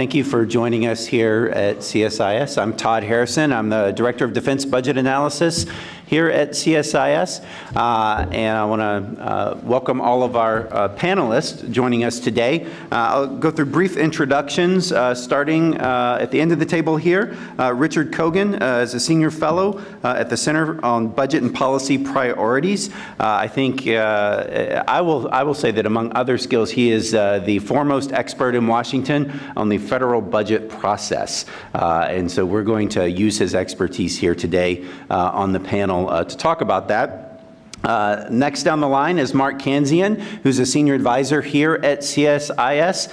Thank you for joining us here at CSIS. I'm Todd Harrison. I'm the Director of Defense Budget Analysis here at CSIS. And I want to welcome all of our panelists joining us today. I'll go through brief introductions, starting at the end of the table here. Richard Kogan is a Senior Fellow at the Center on Budget and Policy Priorities. I think I will say that among other skills, he is the foremost expert in Washington on the federal budget process. And so we're going to use his expertise here today on the panel to talk about that. Next down the line is Mark Kanzian, who's a senior advisor here at CSIS,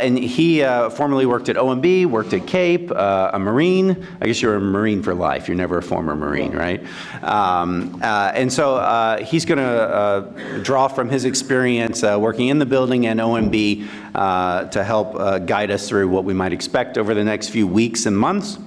and he formerly worked at OMB, worked at CAPE, a Marine. I guess you're a Marine for life. You're never a former Marine, right? And so he's going to draw from his experience working in the building and OMB to help guide us through what we might expect over the next few weeks and months.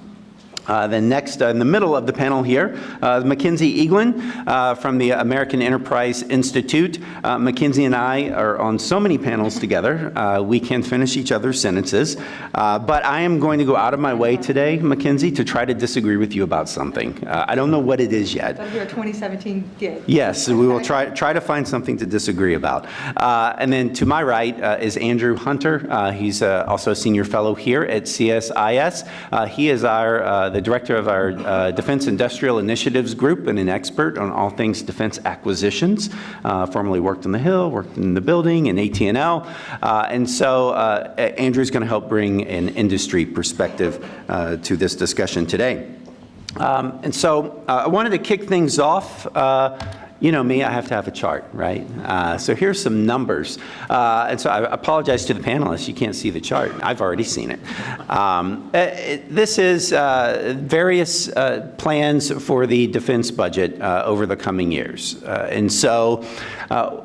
Then next, in the middle of the panel here, Mackenzie Eaglin from the American Enterprise Institute. Mackenzie and I are on so many panels together, we can finish each other's sentences. But I am going to go out of my way today, Mackenzie, to try to disagree with you about something. I don't know what it is yet. That'll be our 2017 gig. Yes, we will try to find something to disagree about. And then to my right is Andrew Hunter. He's also a senior fellow here at CSIS. He is the director of our Defense Industrial Initiatives Group and an expert on all things defense acquisitions. Formerly worked on the Hill, worked in the building, in AT&L. And so Andrew's going to help bring an industry perspective to this discussion today. And so I wanted to kick things off. You know me, I have to have a chart, right? So here's some numbers. And so I apologize to the panelists. You can't see the chart. I've already seen it. This is various plans for the defense budget over the coming years. And so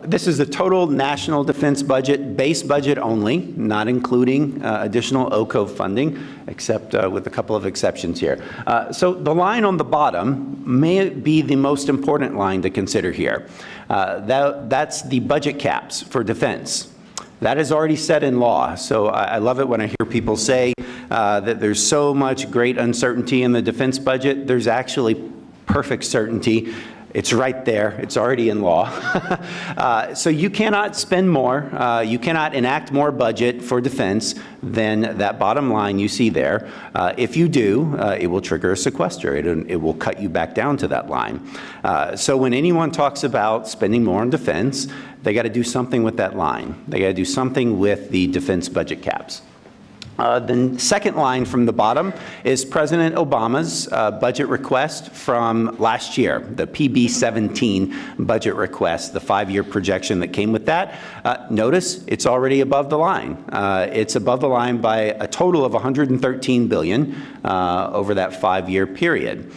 this is the total national defense budget, base budget only, not including additional OCO funding, except with a couple of exceptions here. So the line on the bottom may be the most important line to consider here. That's the budget caps for defense. That is already set in law. So I love it when I hear people say that there's so much great uncertainty in the defense budget. There's actually perfect certainty. It's right there. It's already in law. So you cannot spend more. You cannot enact more budget for defense than that bottom line you see there. If you do, it will trigger a sequester. It will cut you back down to that line. So when anyone talks about spending more on defense, they got to do something with that line. They got to do something with the defense budget caps. The second line from the bottom is President Obama's budget request from last year, the PB-17 budget request, the 5-year projection that came with that. Notice it's already above the line. It's above the line by a total of $113 billion over that 5-year period.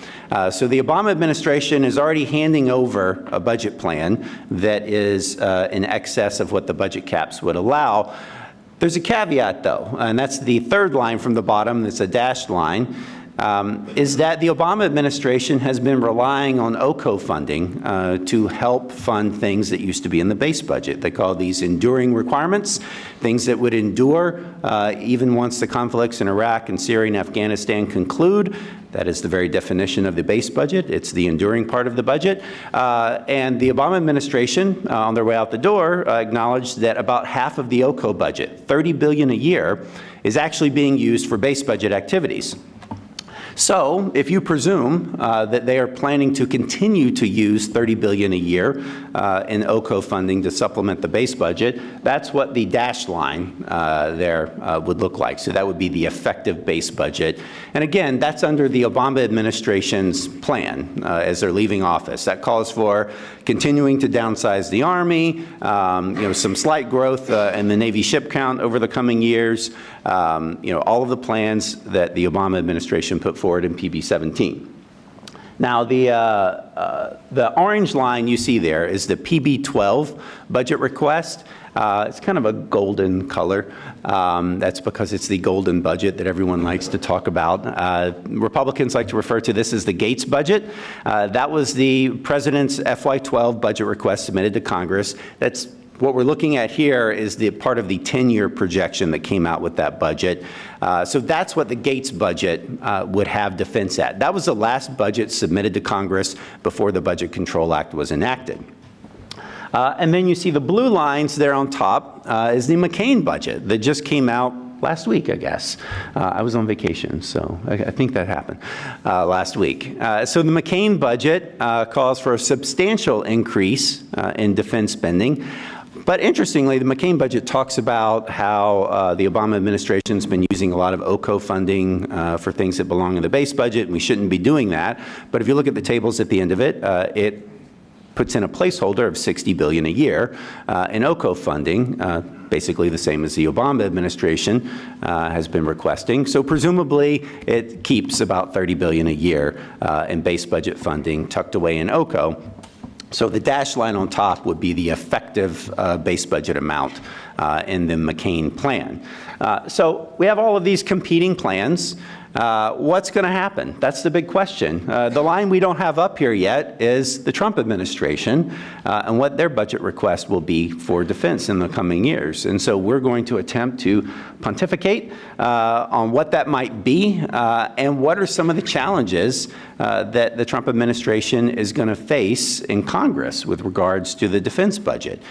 So the Obama administration is already handing over a budget plan that is in excess of what the budget caps would allow. There's a caveat, though, and that's the third line from the bottom. That's a dashed line, is that the Obama administration has been relying on OCO funding to help fund things that used to be in the base budget. They call these enduring requirements, things that would endure even once the conflicts in Iraq and Syria and Afghanistan conclude. That is the very definition of the base budget. It's the enduring part of the budget. And the Obama administration, on their way out the door, acknowledged that about half of the OCO budget, $30 billion a year, is actually being used for base budget activities. So if you presume that they are planning to continue to use $30 billion a year in OCO funding to supplement the base budget, that's what the dashed line there would look like. So that would be the effective base budget. And again, that's under the Obama administration's plan as they're leaving office. That calls for continuing to downsize the Army, some slight growth in the Navy ship count over the coming years, all of the plans that the Obama administration put forward in PB-17. Now, the orange line you see there is the PB-12 budget request. It's kind of a golden color. That's because it's the golden budget that everyone likes to talk about. Republicans like to refer to this as the Gates budget. That was the president's FY12 budget request submitted to Congress. That's What we're looking at here is the part of the 10-year projection that came out with that budget. So that's what the Gates budget would have defense at. That was the last budget submitted to Congress before the Budget Control Act was enacted. And then you see the blue lines there on top is the McCain budget that just came out last week, I guess. I was on vacation, so I think that happened last week. So the McCain budget calls for a substantial increase in defense spending. But interestingly, the McCain budget talks about how the Obama administration's been using a lot of OCO funding for things that belong in the base budget, and we shouldn't be doing that. But if you look at the tables at the end of it, it puts in a placeholder of $60 billion a year in OCO funding, basically the same as the Obama administration has been requesting. So presumably, it keeps about $30 billion a year in base budget funding tucked away in OCO. So the dashed line on top would be the effective base budget amount in the McCain plan. So we have all of these competing plans. What's going to happen? That's the big question. The line we don't have up here yet is the Trump administration and what their budget request will be for defense in the coming years. And so we're going to attempt to pontificate on what that might be and what are some of the challenges that the Trump administration is going to face in Congress with regards to the defense budget.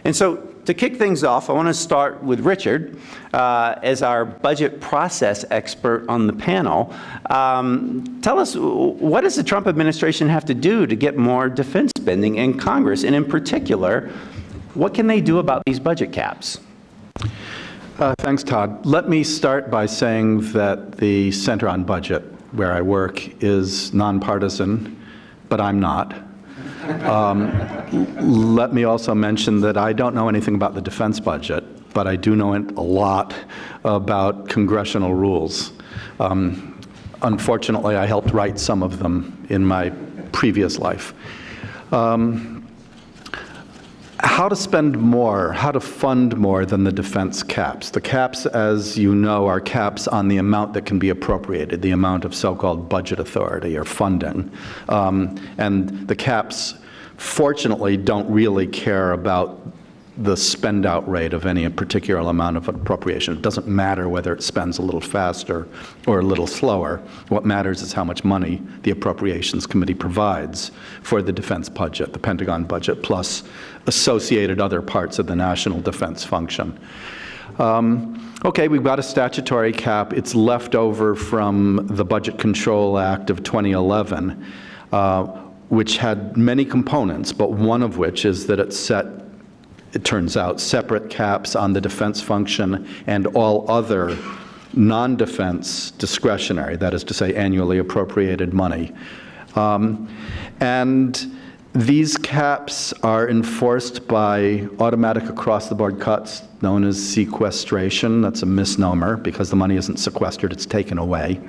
And so to kick things off, I want to start with Richard as our budget process expert on the panel. Tell us, what does the Trump administration have to do to get more defense spending in Congress? And in particular, what can they do about these budget caps? Thanks, Todd. Let me start by saying that the Center on Budget, where I work, is nonpartisan, but I'm not. Let me also mention that I don't know anything about the defense budget, but I do know a lot about congressional rules. Unfortunately, I helped write some of them in my previous life. How to spend more, how to fund more than the defense caps. The caps, as you know, are caps on the amount that can be appropriated, the amount of so-called budget authority or funding. And the caps, fortunately, don't really care about the spend-out rate of any particular amount of appropriation. It doesn't matter whether it spends a little faster or a little slower. What matters is how much money the Appropriations Committee provides for the defense budget, the Pentagon budget, plus associated other parts of the national defense function. Okay, we've got a statutory cap. It's left over from the Budget Control Act of 2011, which had many components, but one of which is that it set, it turns out, separate caps on the defense function and all other non-defense discretionary, that is to say annually appropriated money. And these caps are enforced by automatic across-the-board cuts known as sequestration. That's a misnomer because the money isn't sequestered, it's taken away.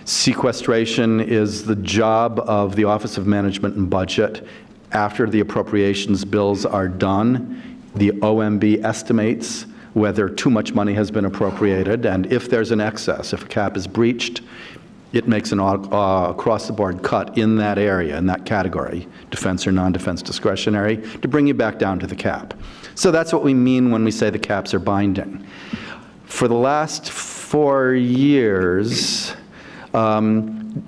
Sequestration is the job of the Office of Management and Budget. After the appropriations bills are done, the OMB estimates whether too much money has been appropriated, and if there's an excess, if a cap is breached, it makes an across-the-board cut in that area, in that category, defense or non-defense discretionary, to bring you back down to the cap. So that's what we mean when we say the caps are binding. For the last 4 years,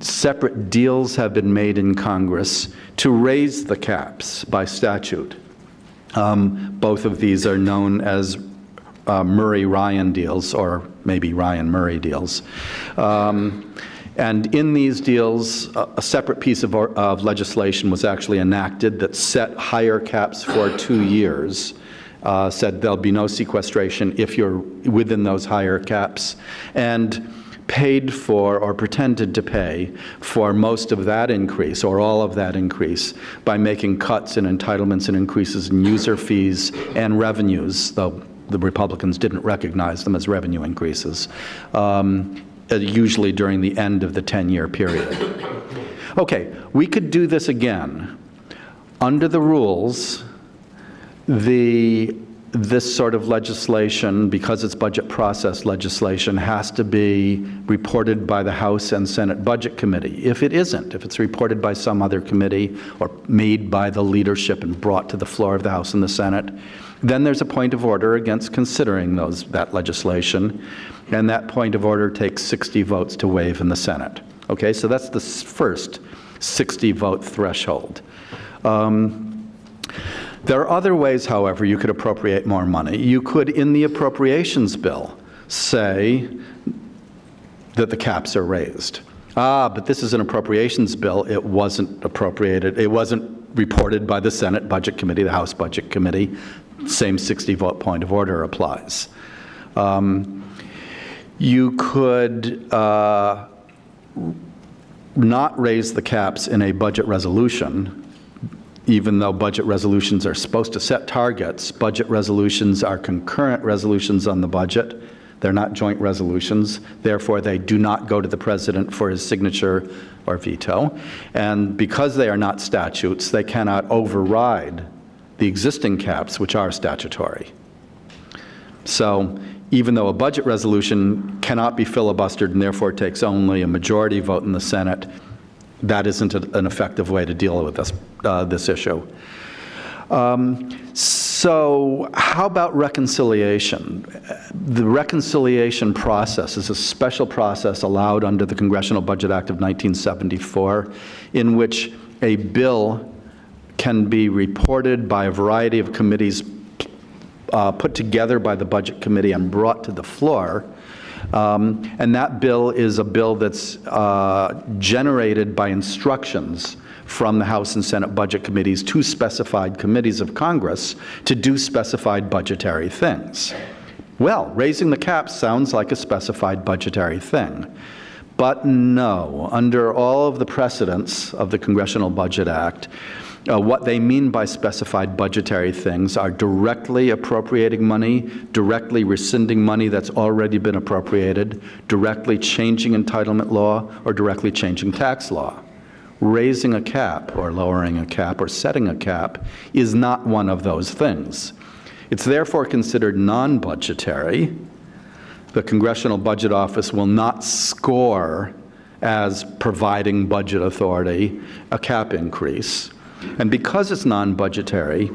separate deals have been made in Congress to raise the caps by statute. Both of these are known as Murray-Ryan deals, or maybe Ryan-Murray deals. And in these deals, a separate piece of legislation was actually enacted that set higher caps for 2 years, said there'll be no sequestration if you're within those higher caps, and paid for or pretended to pay for most of that increase or all of that increase by making cuts in entitlements and increases in user fees and revenues, though the Republicans didn't recognize them as revenue increases, usually during the end of the 10-year period. Okay, we could do this again. Under the rules, the this sort of legislation, because it's budget process legislation, has to be reported by the House and Senate Budget Committee. If it isn't, if it's reported by some other committee or made by the leadership and brought to the floor of the House and the Senate, then there's a point of order against considering that legislation, and that point of order takes 60 votes to waive in the Senate. Okay, so that's the first 60-vote threshold. There are other ways, however, you could appropriate more money. You could, in the appropriations bill, say that the caps are raised. But this is an appropriations bill. It wasn't appropriated. It wasn't reported by the Senate Budget Committee, the House Budget Committee. Same 60-vote point of order applies. You could not raise the caps in a budget resolution. Even though budget resolutions are supposed to set targets, budget resolutions are concurrent resolutions on the budget. They're not joint resolutions. Therefore, they do not go to the president for his signature or veto. And because they are not statutes, they cannot override the existing caps, which are statutory. So even though a budget resolution cannot be filibustered and therefore takes only a majority vote in the Senate, that isn't an effective way to deal with this issue. So how about reconciliation? The reconciliation process is a special process allowed under the Congressional Budget Act of 1974, in which a bill can be reported by a variety of committees put together by the Budget Committee and brought to the floor. And that bill is a bill that's generated by instructions from the House and Senate Budget Committees to specified committees of Congress to do specified budgetary things. Well, raising the cap sounds like a specified budgetary thing. But no, under all of the precedents of the Congressional Budget Act, what they mean by specified budgetary things are directly appropriating money, directly rescinding money that's already been appropriated, directly changing entitlement law, or directly changing tax law. Raising a cap, or lowering a cap, or setting a cap is not one of those things. It's therefore considered non-budgetary. The Congressional Budget Office will not score as providing budget authority a cap increase. And because it's non-budgetary,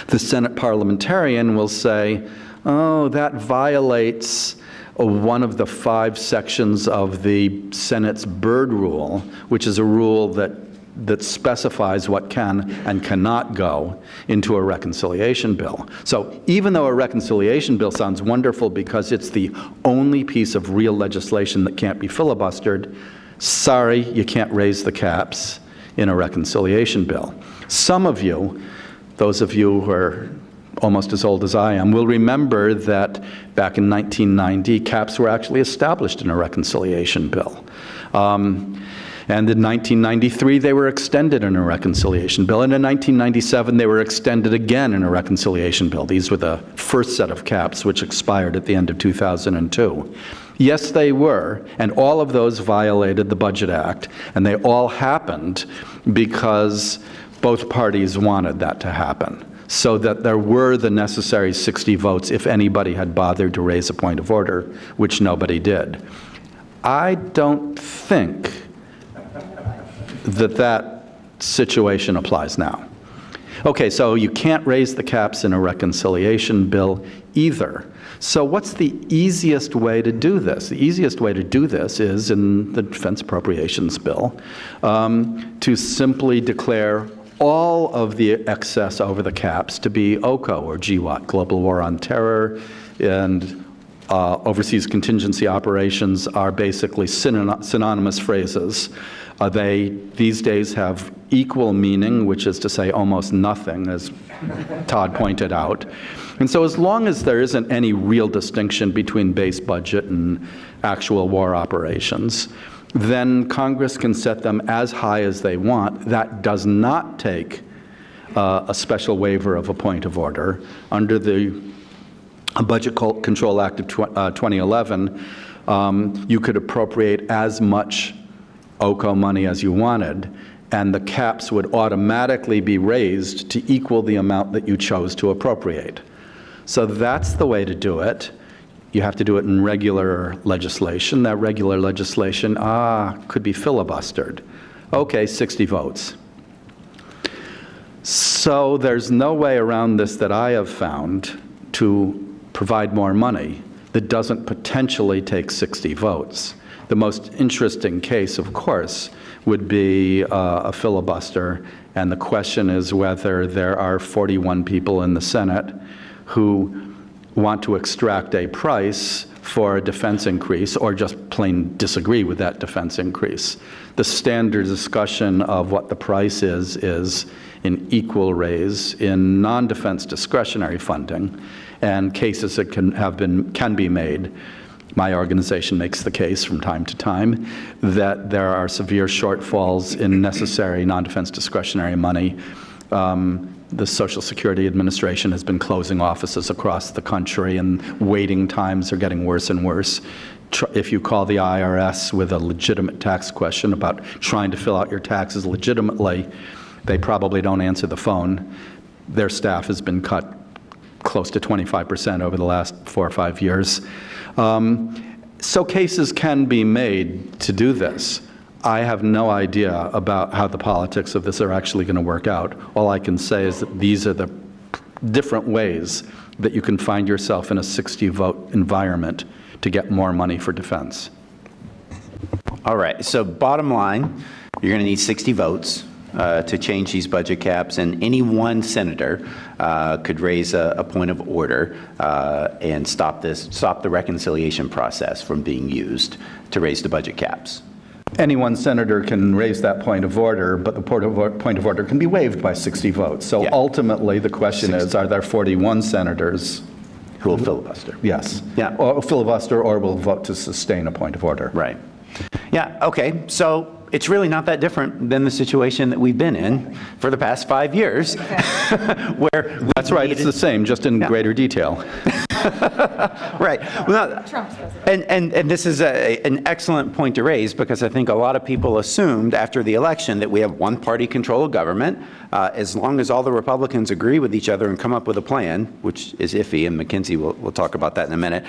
the Senate parliamentarian will say, oh, that violates one of the 5 sections of the Senate's Byrd Rule, which is a rule that specifies what can and cannot go into a reconciliation bill. So even though a reconciliation bill sounds wonderful because it's the only piece of real legislation that can't be filibustered, sorry, you can't raise the caps in a reconciliation bill. Some of you, those of you who are almost as old as I am, will remember that back in 1990, caps were actually established in a reconciliation bill. And in 1993, they were extended in a reconciliation bill. And in 1997, they were extended again in a reconciliation bill. These were the first set of caps, which expired at the end of 2002. Yes, they were, and all of those violated the Budget Act, and they all happened because both parties wanted that to happen, so that there were the necessary 60 votes if anybody had bothered to raise a point of order, which nobody did. I don't think that situation applies now. Okay, so you can't raise the caps in a reconciliation bill either. So what's the easiest way to do this? The easiest way to do this is in the Defense Appropriations Bill to simply declare all of the excess over the caps to be OCO or GWOT, Global War on Terror, and overseas contingency operations are basically synonymous phrases. They, these days, have equal meaning, which is to say almost nothing, as Todd pointed out. And so as long as there isn't any real distinction between base budget and actual war operations, then Congress can set them as high as they want. That does not take a special waiver of a point of order. Under the Budget Control Act of 2011, you could appropriate as much OCO money as you wanted, and the caps would automatically be raised to equal the amount that you chose to appropriate. So that's the way to do it. You have to do it in regular legislation. That regular legislation, could be filibustered. Okay, 60 votes. So there's no way around this that I have found to provide more money that doesn't potentially take 60 votes. The most interesting case, of course, would be a filibuster, and the question is whether there are 41 people in the Senate who want to extract a price for a defense increase or just plain disagree with that defense increase. The standard discussion of what the price is an equal raise in non-defense discretionary funding, and cases that can be made. My organization makes the case from time to time that there are severe shortfalls in necessary non-defense discretionary money. The Social Security Administration has been closing offices across the country, and waiting times are getting worse and worse. If you call the IRS with a legitimate tax question about trying to fill out your taxes legitimately, they probably don't answer the phone. Their staff has been cut close to 25% over the last 4 or 5 years. So cases can be made to do this. I have no idea about how the politics of this are actually going to work out. All I can say is that these are the different ways that you can find yourself in a 60-vote environment to get more money for defense. All right, so bottom line, you're going to need 60 votes to change these budget caps, and any one senator could raise a point of order and stop the reconciliation process from being used to raise the budget caps. Any one senator can raise that point of order, but the point of order can be waived by 60 votes. So ultimately, the question is, are there 41 senators who will filibuster? Yes. Yeah. Or filibuster, or will vote to sustain a point of order. Right. Yeah, okay. So it's really not that different than the situation that we've been in for the past 5 years. Where that's right, it's the same, just in greater detail. Right. Well, and this is an excellent point to raise, because I think a lot of people assumed after the election that we have one-party control of government. As long as all the Republicans agree with each other and come up with a plan, which is iffy, and McKinsey will talk about that in a minute,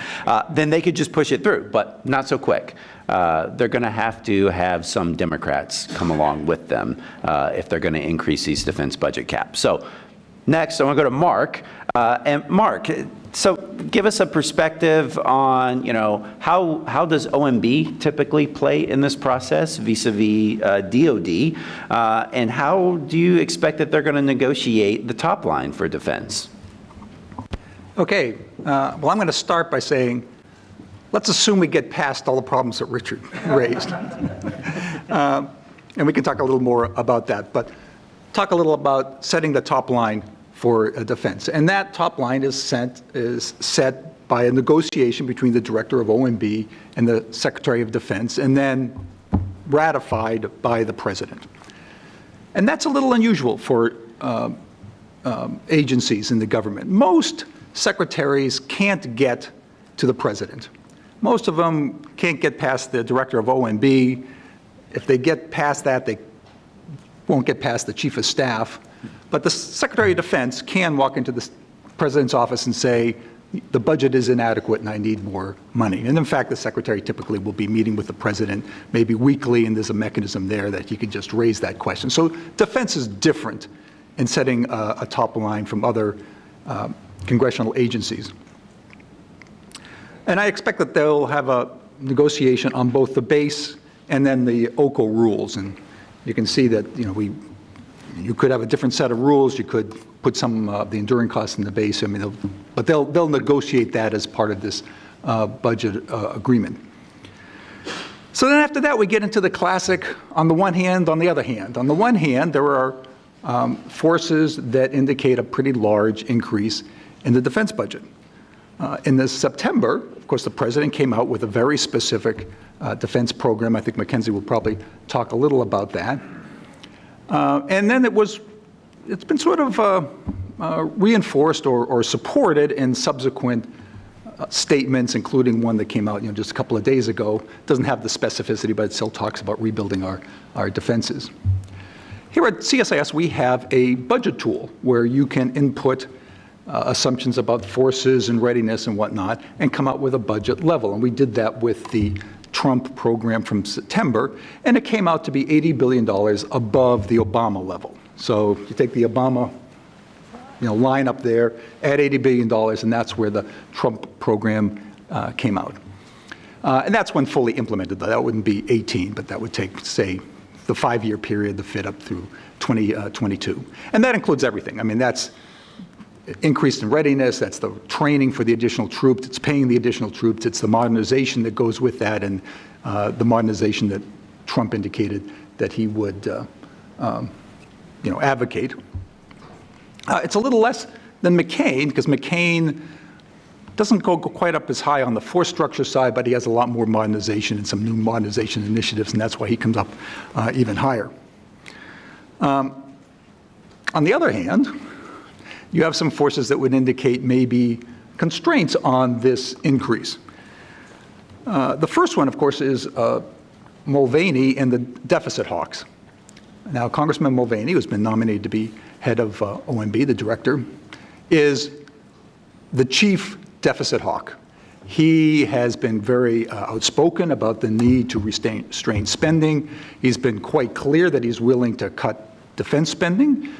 then they could just push it through, but not so quick. They're going to have some Democrats come along with them if they're going to increase these defense budget caps. So next, I want to go to Mark. And Mark, so give us a perspective on, how does OMB typically play in this process vis-a-vis DOD, and how do you expect that they're going to negotiate the top line for defense? Okay, well, I'm going to start by saying, let's assume we get past all the problems that Richard raised. And we can talk a little more about that, but talk a little about setting the top line for defense. And that top line is set by a negotiation between the director of OMB and the Secretary of Defense, and then ratified by the president. And that's a little unusual for agencies in the government. Most secretaries can't get to the president. Most of them can't get past the director of OMB. If they get past that, they won't get past the chief of staff. But the Secretary of Defense can walk into the president's office and say, the budget is inadequate and I need more money. And in fact, the secretary typically will be meeting with the president maybe weekly, and there's a mechanism there that he can just raise that question. So defense is different in setting a top line from other congressional agencies. And I expect that they'll have a negotiation on both the base and then the OCO rules. And you can see that, you could have a different set of rules. You could put some of the enduring costs in the base. I mean, but they'll negotiate that as part of this budget agreement. So then after that, we get into the classic on the one hand, on the other hand. On the one hand, there are forces that indicate a pretty large increase in the defense budget. In this September, of course, the president came out with a very specific defense program. I think McKenzie will probably talk a little about that. And then it's been sort of reinforced or supported in subsequent statements, including one that came out just a couple of days ago. It doesn't have the specificity, but it still talks about rebuilding our defenses. Here at CSIS, we have a budget tool where you can input assumptions about forces and readiness and whatnot, and come out with a budget level. And we did that with the Trump program from September, and it came out to be $80 billion above the Obama level. So you take the Obama line up there, add $80 billion, and that's where the Trump program came out. And that's when fully implemented. That wouldn't be 18, but that would take, say, the 5-year period, the fit up through 2022. And that includes everything. I mean, that's increase in readiness, that's the training for the additional troops, it's paying the additional troops, it's the modernization that goes with that, and the modernization that Trump indicated that he would advocate. It's a little less than McCain, because McCain doesn't go quite up as high on the force structure side, but he has a lot more modernization and some new modernization initiatives, and that's why he comes up even higher. On the other hand, you have some forces that would indicate maybe constraints on this increase. The first one, of course, is Mulvaney and the deficit hawks. Now, Congressman Mulvaney, who's been nominated to be head of OMB, the director, is the chief deficit hawk. He has been very outspoken about the need to restrain spending. He's been quite clear that he's willing to cut defense spending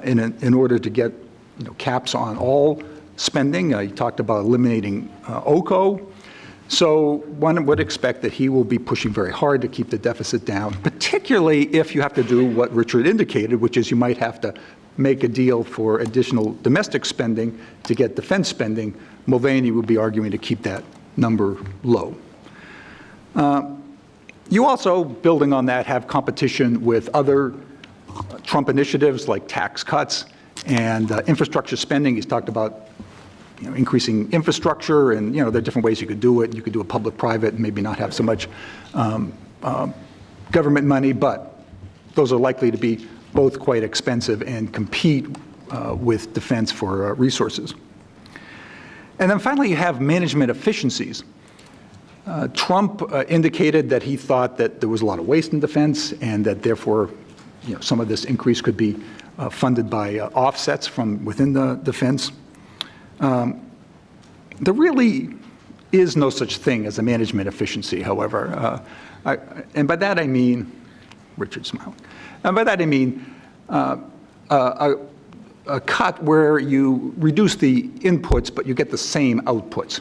in order to get caps on all spending. He talked about eliminating OCO. So one would expect that he will be pushing very hard to keep the deficit down, particularly if you have to do what Richard indicated, which is you might have to make a deal for additional domestic spending to get defense spending. Mulvaney would be arguing to keep that number low. You also, building on that, have competition with other Trump initiatives like tax cuts and infrastructure spending. He's talked about increasing infrastructure, and there are different ways you could do it. You could do a public-private and maybe not have so much government money, but those are likely to be both quite expensive and compete with defense for resources. And then finally, you have management efficiencies. Trump indicated that he thought that there was a lot of waste in defense, and that therefore some of this increase could be funded by offsets from within the defense. There really is no such thing as a management efficiency, however. And by that I mean, Richard's smiling, and by that I mean a cut where you reduce the inputs, but you get the same outputs.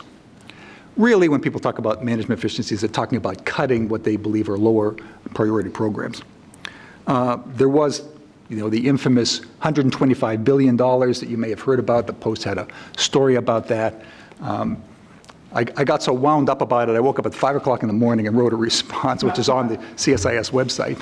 Really, when people talk about management efficiencies, they're talking about cutting what they believe are lower priority programs. There was the infamous $125 billion that you may have heard about. The Post had a story about that. I got so wound up about it, I woke up at 5 o'clock in the morning and wrote a response, which is on the CSIS website,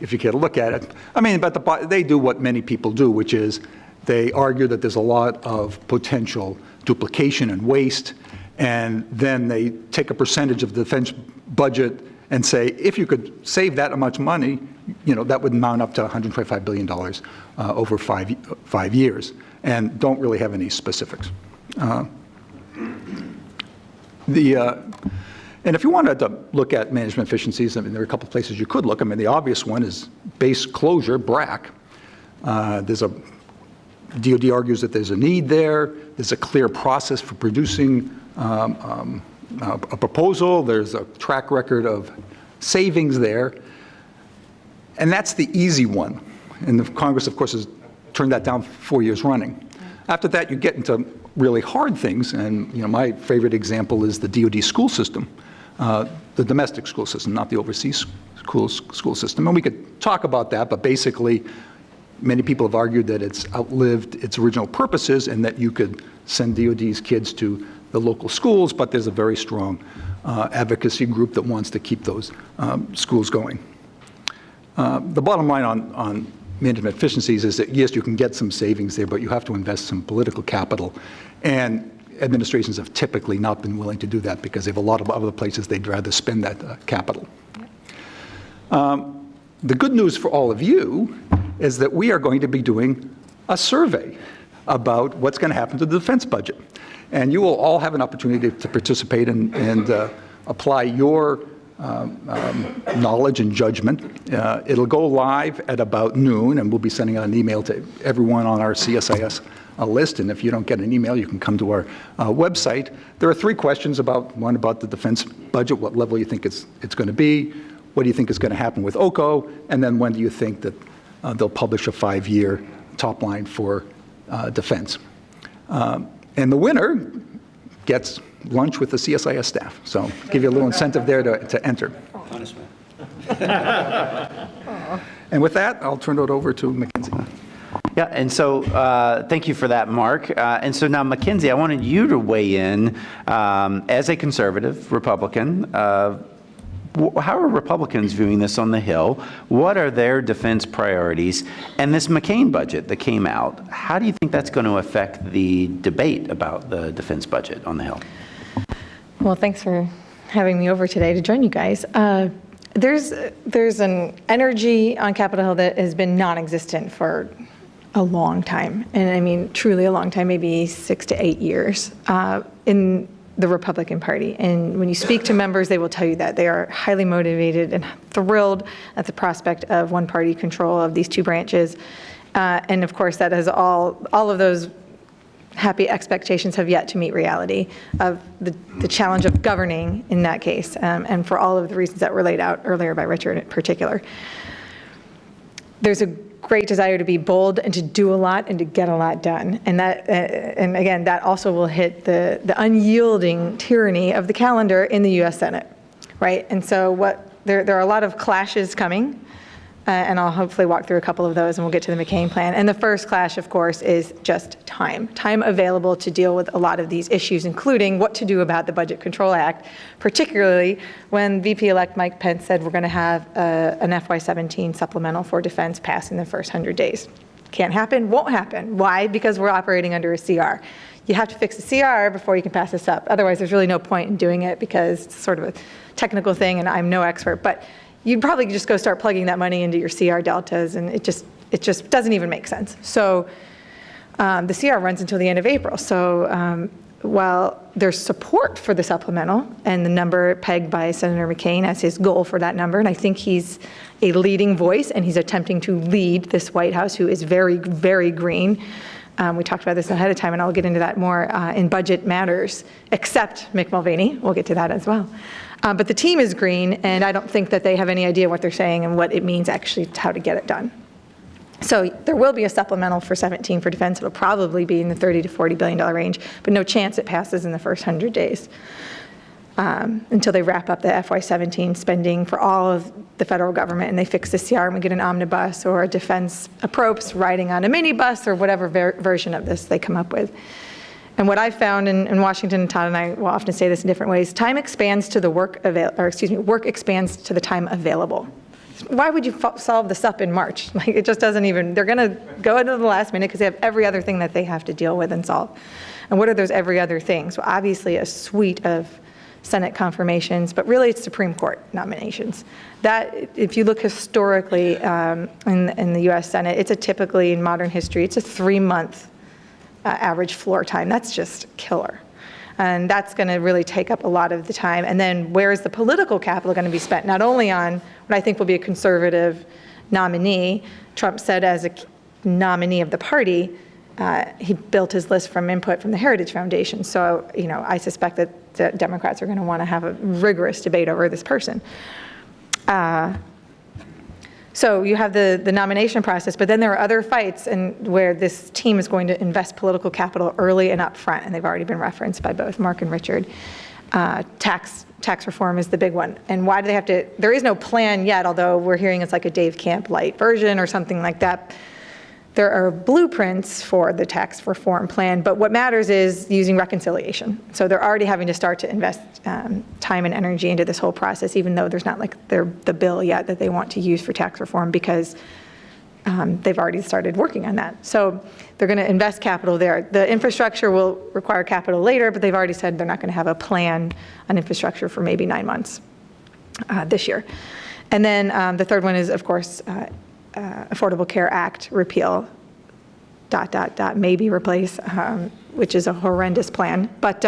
if you care to look at it. I mean, but they do what many people do, which is they argue that there's a lot of potential duplication and waste, and then they take a percentage of the defense budget and say, if you could save that much money, that would mount up to $125 billion over 5 years, and don't really have any specifics. And if you wanted to look at management efficiencies, I mean, there are a couple of places you could look. I mean, the obvious one is base closure, BRAC. DOD argues that there's a need there. There's a clear process for producing a proposal. There's a track record of savings there. And that's the easy one. And the Congress, of course, has turned that down 4 years running. After that, you get into really hard things. And my favorite example is the DOD school system, the domestic school system, not the overseas school system. And we could talk about that, but basically, many people have argued that it's outlived its original purposes and that you could send DOD's kids to the local schools, but there's a very strong advocacy group that wants to keep those schools going. The bottom line on management efficiencies is that, yes, you can get some savings there, but you have to invest some political capital. And administrations have typically not been willing to do that because they have a lot of other places they'd rather spend that capital. The good news for all of you is that we are going to be doing a survey about what's going to happen to the defense budget. And you will all have an opportunity to participate and apply your knowledge and judgment. It'll go live at about noon, and we'll be sending out an email to everyone on our CSIS list, and if you don't get an email, you can come to our website. There are 3 questions one about the defense budget, what level you think it's going to be, what do you think is going to happen with OCO, and then when do you think that they'll publish a 5-year top line for defense. And the winner gets lunch with the CSIS staff. So give you a little incentive there to enter. Punishment. And with that, I'll turn it over to Mackenzie. Yeah, and so thank you for that, Mark. And so now, Mackenzie, I wanted you to weigh in as a conservative Republican. How are Republicans viewing this on the Hill? What are their defense priorities? And this McCain budget that came out, how do you think that's going to affect the debate about the defense budget on the Hill? Well, thanks for having me over today to join you guys. There's an energy on Capitol Hill that has been non-existent for a long time, and I mean truly a long time, maybe 6 to 8 years in the Republican Party. And when you speak to members, they will tell you that they are highly motivated and thrilled at the prospect of one-party control of these 2 branches. And of course, that has all of those happy expectations have yet to meet reality of the challenge of governing in that case, and for all of the reasons that were laid out earlier by Richard in particular. There's a great desire to be bold and to do a lot and to get a lot done. And that, and again, that also will hit the unyielding tyranny of the calendar in the U.S. Senate, right? And so there are a lot of clashes coming, and I'll hopefully walk through a couple of those and we'll get to the McCain plan. And the first clash, of course, is just time available to deal with a lot of these issues, including what to do about the Budget Control Act, particularly when VP-elect Mike Pence said we're going to have an FY17 supplemental for defense passed in the first 100 days. Can't happen, won't happen. Why? Because we're operating under a CR. You have to fix the CR before you can pass this up. Otherwise, there's really no point in doing it because it's sort of a technical thing and I'm no expert. But you'd probably just go start plugging that money into your CR deltas, and it just doesn't even make sense. So the CR runs until the end of April. So while there's support for the supplemental and the number pegged by Senator McCain as his goal for that number, and I think he's a leading voice and he's attempting to lead this White House, who is very, very green. We talked about this ahead of time, and I'll get into that more in budget matters, except Mick Mulvaney. We'll get to that as well. But the team is green, and I don't think that they have any idea what they're saying and what it means actually how to get it done. So there will be a supplemental for 17 for defense. It'll probably be in the $30 to $40 billion range, but no chance it passes in the first 100 days until they wrap up the FY17 spending for all of the federal government and they fix the CR and we get an omnibus or a defense approps riding on a minibus or whatever version of this they come up with. And what I found in Washington, and Todd and I will often say this in different ways, time expands to the work expands to the time available. Why would you solve this up in March? Like, it just doesn't even, they're going to go into the last minute because they have every other thing that they have to deal with and solve. And what are those every other things? Well, obviously a suite of Senate confirmations, but really it's Supreme Court nominations. That, if you look historically in the U.S. Senate, it's typically in modern history, it's a 3-month average floor time. That's just killer. And that's going to really take up a lot of the time. And then where is the political capital going to be spent? Not only on what I think will be a conservative nominee. Trump said as a nominee of the party, he built his list from input from the Heritage Foundation. So, you know, I suspect that the Democrats are going to want to have a rigorous debate over this person. So you have the nomination process, but then there are other fights and where this team is going to invest political capital early and up front, and they've already been referenced by both Mark and Richard. Tax reform is the big one. And why do they have to, there is no plan yet, although we're hearing it's like a Dave Camp light version or something like that. There are blueprints for the tax reform plan, but what matters is using reconciliation. So they're already having to start to invest time and energy into this whole process, even though there's not like the bill yet that they want to use for tax reform because they've already started working on that. So they're going to invest capital there. The infrastructure will require capital later, but they've already said they're not going to have a plan on infrastructure for maybe 9 months this year. And then the third one is, of course, Affordable Care Act repeal, ... maybe replace, which is a horrendous plan. But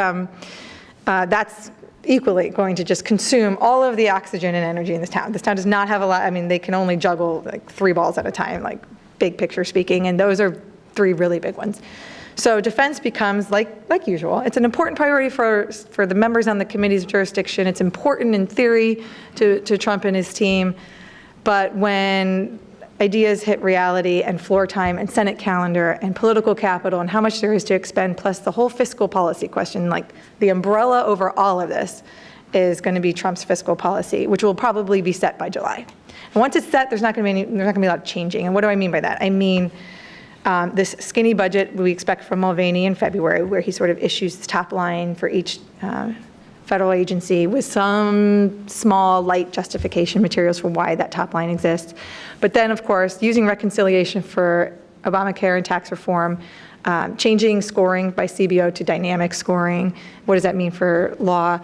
that's equally going to just consume all of the oxygen and energy in this town. This town does not have a lot, I mean, they can only juggle like 3 balls at a time, like big picture speaking, and those are 3 really big ones. So defense becomes, like usual, it's an important priority for the members on the committee's jurisdiction. It's important in theory to Trump and his team. But when ideas hit reality and floor time and Senate calendar and political capital and how much there is to expend, plus the whole fiscal policy question, like the umbrella over all of this is going to be Trump's fiscal policy, which will probably be set by July. And once it's set, there's not going to be a lot of changing. And what do I mean by that? I mean this skinny budget we expect from Mulvaney in February, where he sort of issues the top line for each federal agency with some small, light justification materials for why that top line exists. But then, of course, using reconciliation for Obamacare and tax reform, changing scoring by CBO to dynamic scoring. What does that mean for law?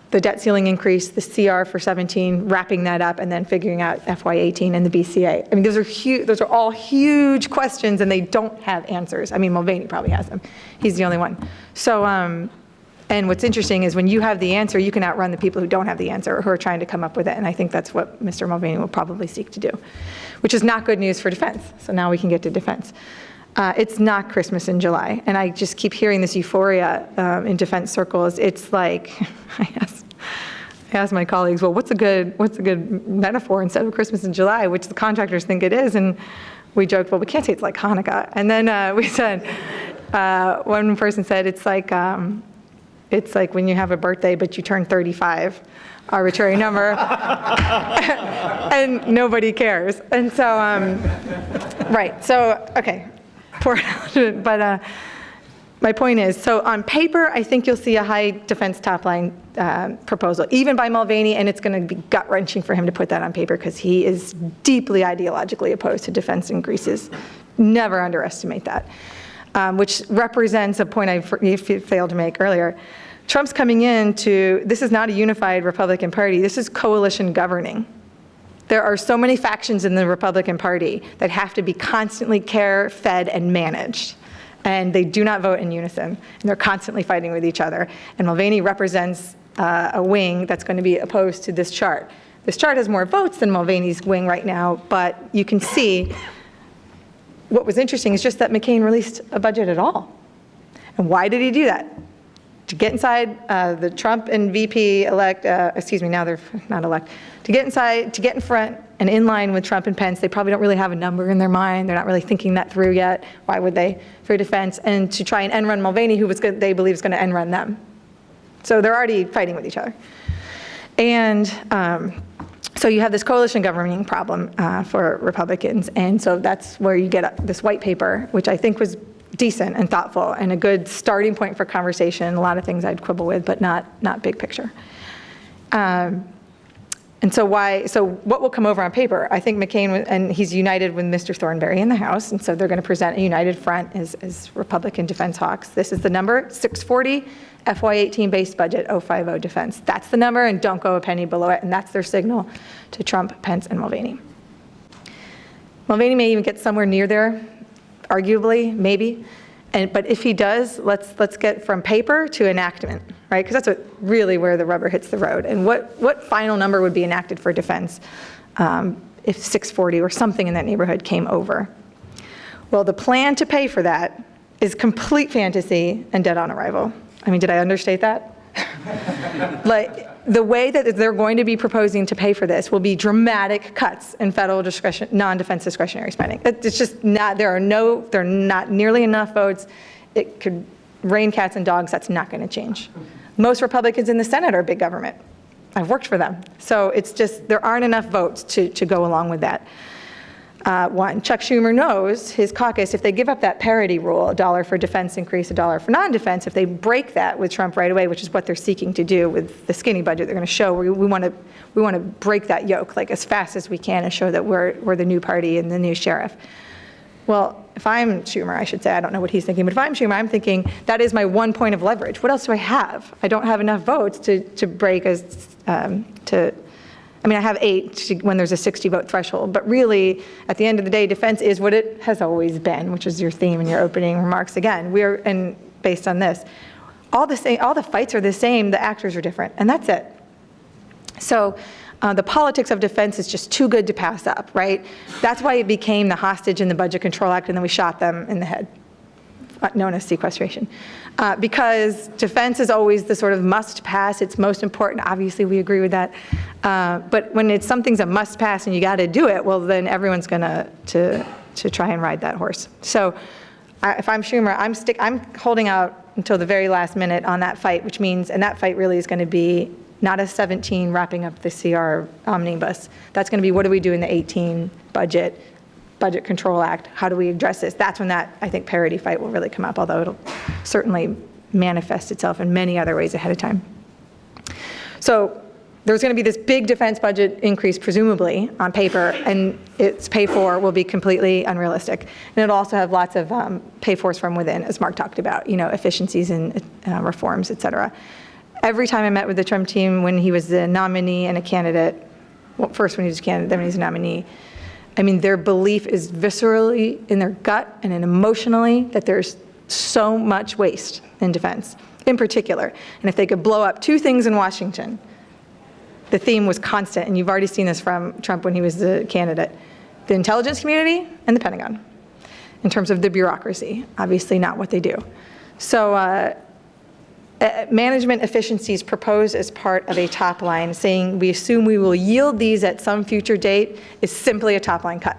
The debt ceiling increase, the CR for 17, wrapping that up, and then figuring out FY18 and the BCA. I mean, those are all huge questions, and they don't have answers. I mean, Mulvaney probably has them. He's the only one. So, and what's interesting is when you have the answer, you can outrun the people who don't have the answer or who are trying to come up with it, and I think that's what Mr. Mulvaney will probably seek to do, which is not good news for defense. So now we can get to defense. It's not Christmas in July, and I just keep hearing this euphoria in defense circles. It's like, I ask my colleagues, well, what's a good metaphor instead of Christmas in July, which the contractors think it is, and we joked, well, we can't say it's like Hanukkah. And then we said, one person said, it's like when you have a birthday, but you turn 35, arbitrary number, and nobody cares. And so, right, so, okay. But my point is, so on paper, I think you'll see a high defense top line proposal, even by Mulvaney, and it's going to be gut-wrenching for him to put that on paper because he is deeply ideologically opposed to defense increases. Never underestimate that, which represents a point I failed to make earlier. Trump's coming into, this is not a unified Republican Party, this is coalition governing. There are so many factions in the Republican Party that have to be constantly fed, and managed. And they do not vote in unison. And they're constantly fighting with each other. And Mulvaney represents a wing that's going to be opposed to this chart. This chart has more votes than Mulvaney's wing right now, but you can see what was interesting is just that McCain released a budget at all. And why did he do that? To get inside the Trump and VP elect, now they're not elect, to get in front and in line with Trump and Pence. They probably don't really have a number in their mind. They're not really thinking that through yet. Why would they? For defense, and to try and end run Mulvaney, who they believe is going to end run them. So they're already fighting with each other. And so you have this coalition governing problem for Republicans. And so that's where you get this white paper, which I think was decent and thoughtful and a good starting point for conversation. A lot of things I'd quibble with, but not big picture. And so what will come over on paper? I think McCain, and he's united with Mr. Thornberry in the House, and so they're going to present a united front as Republican defense hawks. This is the number, 640, FY18 base budget, 050 defense. That's the number, and don't go a penny below it, and that's their signal to Trump, Pence, and Mulvaney. Mulvaney may even get somewhere near there, arguably, maybe. But if he does, let's get from paper to enactment, right? Because that's really where the rubber hits the road. And what final number would be enacted for defense if 640 or something in that neighborhood came over? Well, the plan to pay for that is complete fantasy and dead on arrival. I mean, did I understate that? Like, the way that they're going to be proposing to pay for this will be dramatic cuts in federal non-defense discretionary spending. It's just not, there are not nearly enough votes. It could rain cats and dogs. That's not going to change. Most Republicans in the Senate are big government. I've worked for them. So it's just, there aren't enough votes to go along with that. One, Chuck Schumer knows his caucus, if they give up that parity rule, $1 for defense increase, $1 for non-defense, if they break that with Trump right away, which is what they're seeking to do with the skinny budget, they're going to show we want to break that yoke like as fast as we can and show that we're the new party and the new sheriff. Well, if I'm Schumer, I should say, I don't know what he's thinking, but if I'm Schumer, I'm thinking that is my one point of leverage. What else do I have? I don't have enough votes to break I mean, I have 8 when there's a 60-vote threshold, but really, at the end of the day, defense is what it has always been, which is your theme in your opening remarks. Again, and based on this, all the fights are the same, the actors are different, and that's it. So the politics of defense is just too good to pass up, right? That's why it became the hostage in the Budget Control Act, and then we shot them in the head. known as sequestration. Because defense is always the sort of must pass, it's most important, obviously we agree with that. But when something's a must pass and you got to do it, well then everyone's going to try and ride that horse. So if I'm Schumer, I'm holding out until the very last minute on that fight, which means, and that fight really is going to be not a 17 wrapping up the CR omnibus. That's going to be what do we do in the 18 Budget Control Act? How do we address this? That's when that, I think, parity fight will really come up, although it'll certainly manifest itself in many other ways ahead of time. So there's going to be this big defense budget increase, presumably, on paper, and its pay for will be completely unrealistic. And it'll also have lots of pay fors from within, as Mark talked about, efficiencies and reforms, et cetera. Every time I met with the Trump team when he was the nominee and a candidate, well, first when he was a candidate, then when he's a nominee, I mean, their belief is viscerally in their gut and emotionally that there's so much waste in defense, in particular. And if they could blow up two things in Washington, the theme was constant, and you've already seen this from Trump when he was the candidate, the intelligence community and the Pentagon, in terms of the bureaucracy, obviously not what they do. So management efficiencies proposed as part of a top line, saying we assume we will yield these at some future date, is simply a top line cut.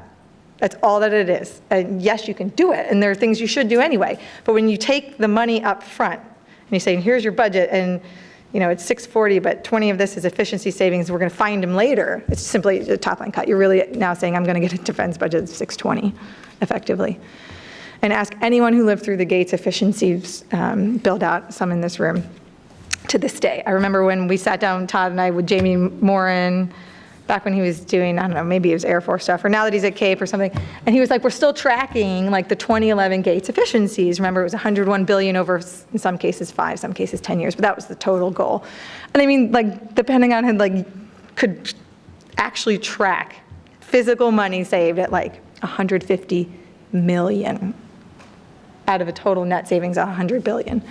That's all that it is. And yes, you can do it, and there are things you should do anyway. But when you take the money up front, and you say, here's your budget, and it's 640, but 20 of this is efficiency savings, we're going to find them later, it's simply a top line cut. You're really now saying, I'm going to get a defense budget of 620, effectively. And ask anyone who lived through the Gates efficiencies build out, some in this room, to this day. I remember when we sat down, Todd and I, with Jamie Morin, back when he was doing, I don't know, maybe it was Air Force stuff, or now that he's at CAPE or something, and he was like, we're still tracking like the 2011 Gates efficiencies. Remember, it was 101 billion over, in some cases 5, some cases 10 years, but that was the total goal. And I mean, like, the Pentagon had could actually track physical money saved at like 150 million out of a total net savings of 100 billion,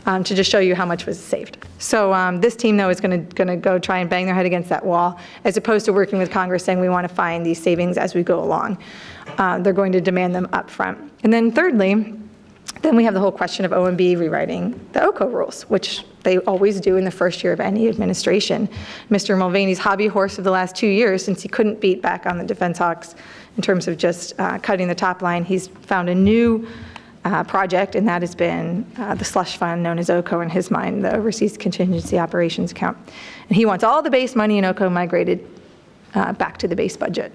to just show you how much was saved. So this team, though, is going to go try and bang their head against that wall, as opposed to working with Congress saying we want to find these savings as we go along. They're going to demand them up front. And then thirdly, then we have the whole question of OMB rewriting the OCO rules, which they always do in the first year of any administration. Mr. Mulvaney's hobby horse of the last 2 years, since he couldn't beat back on the defense hawks in terms of just cutting the top line, he's found a new project, and that has been the slush fund known as OCO in his mind, the Overseas Contingency Operations Account. And he wants all the base money in OCO migrated back to the base budget.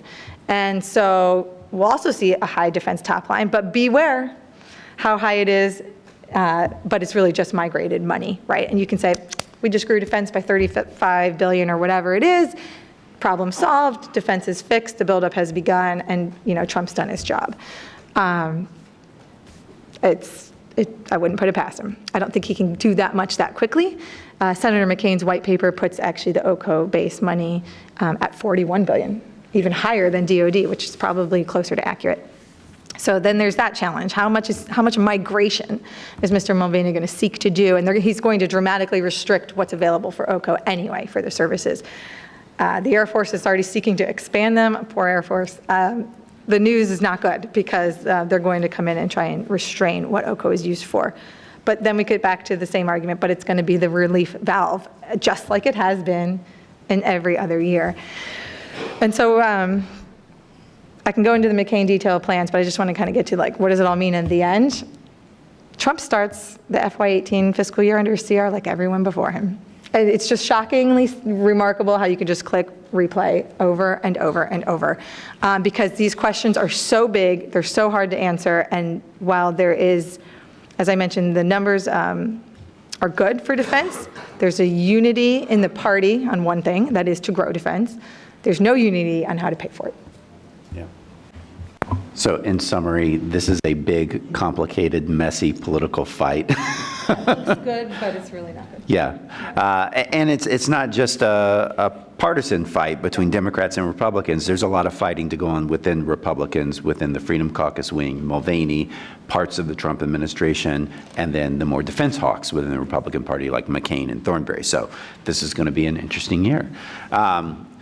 And so we'll also see a high defense top line, but beware how high it is, but it's really just migrated money, right? And you can say, we just grew defense by 35 billion or whatever it is, problem solved, defense is fixed, the buildup has begun, and Trump's done his job. I wouldn't put it past him. I don't think he can do that much that quickly. Senator McCain's white paper puts actually the OCO base money at 41 billion, even higher than DOD, which is probably closer to accurate. So then there's that challenge. How much migration is Mr. Mulvaney going to seek to do? And he's going to dramatically restrict what's available for OCO anyway for the services. The Air Force is already seeking to expand them. Poor Air Force. The news is not good, because they're going to come in and try and restrain what OCO is used for. But then we get back to the same argument, but it's going to be the relief valve, just like it has been in every other year. And so I can go into the McCain detailed plans, but I just want to kind of get to what does it all mean in the end? Trump starts the FY18 fiscal year under CR like everyone before him. It's just shockingly remarkable how you can just click replay over and over and over, because these questions are so big, they're so hard to answer, and while there is, as I mentioned, the numbers are good for defense, there's a unity in the party on one thing, that is to grow defense. There's no unity on how to pay for it. Yeah. So in summary, this is a big, complicated, messy political fight. It's good, but it's really not good. Yeah, and it's not just a partisan fight between Democrats and Republicans. There's a lot of fighting to go on within Republicans, within the Freedom Caucus wing, Mulvaney, parts of the Trump administration, and then the more defense hawks within the Republican Party like McCain and Thornberry. So this is going to be an interesting year.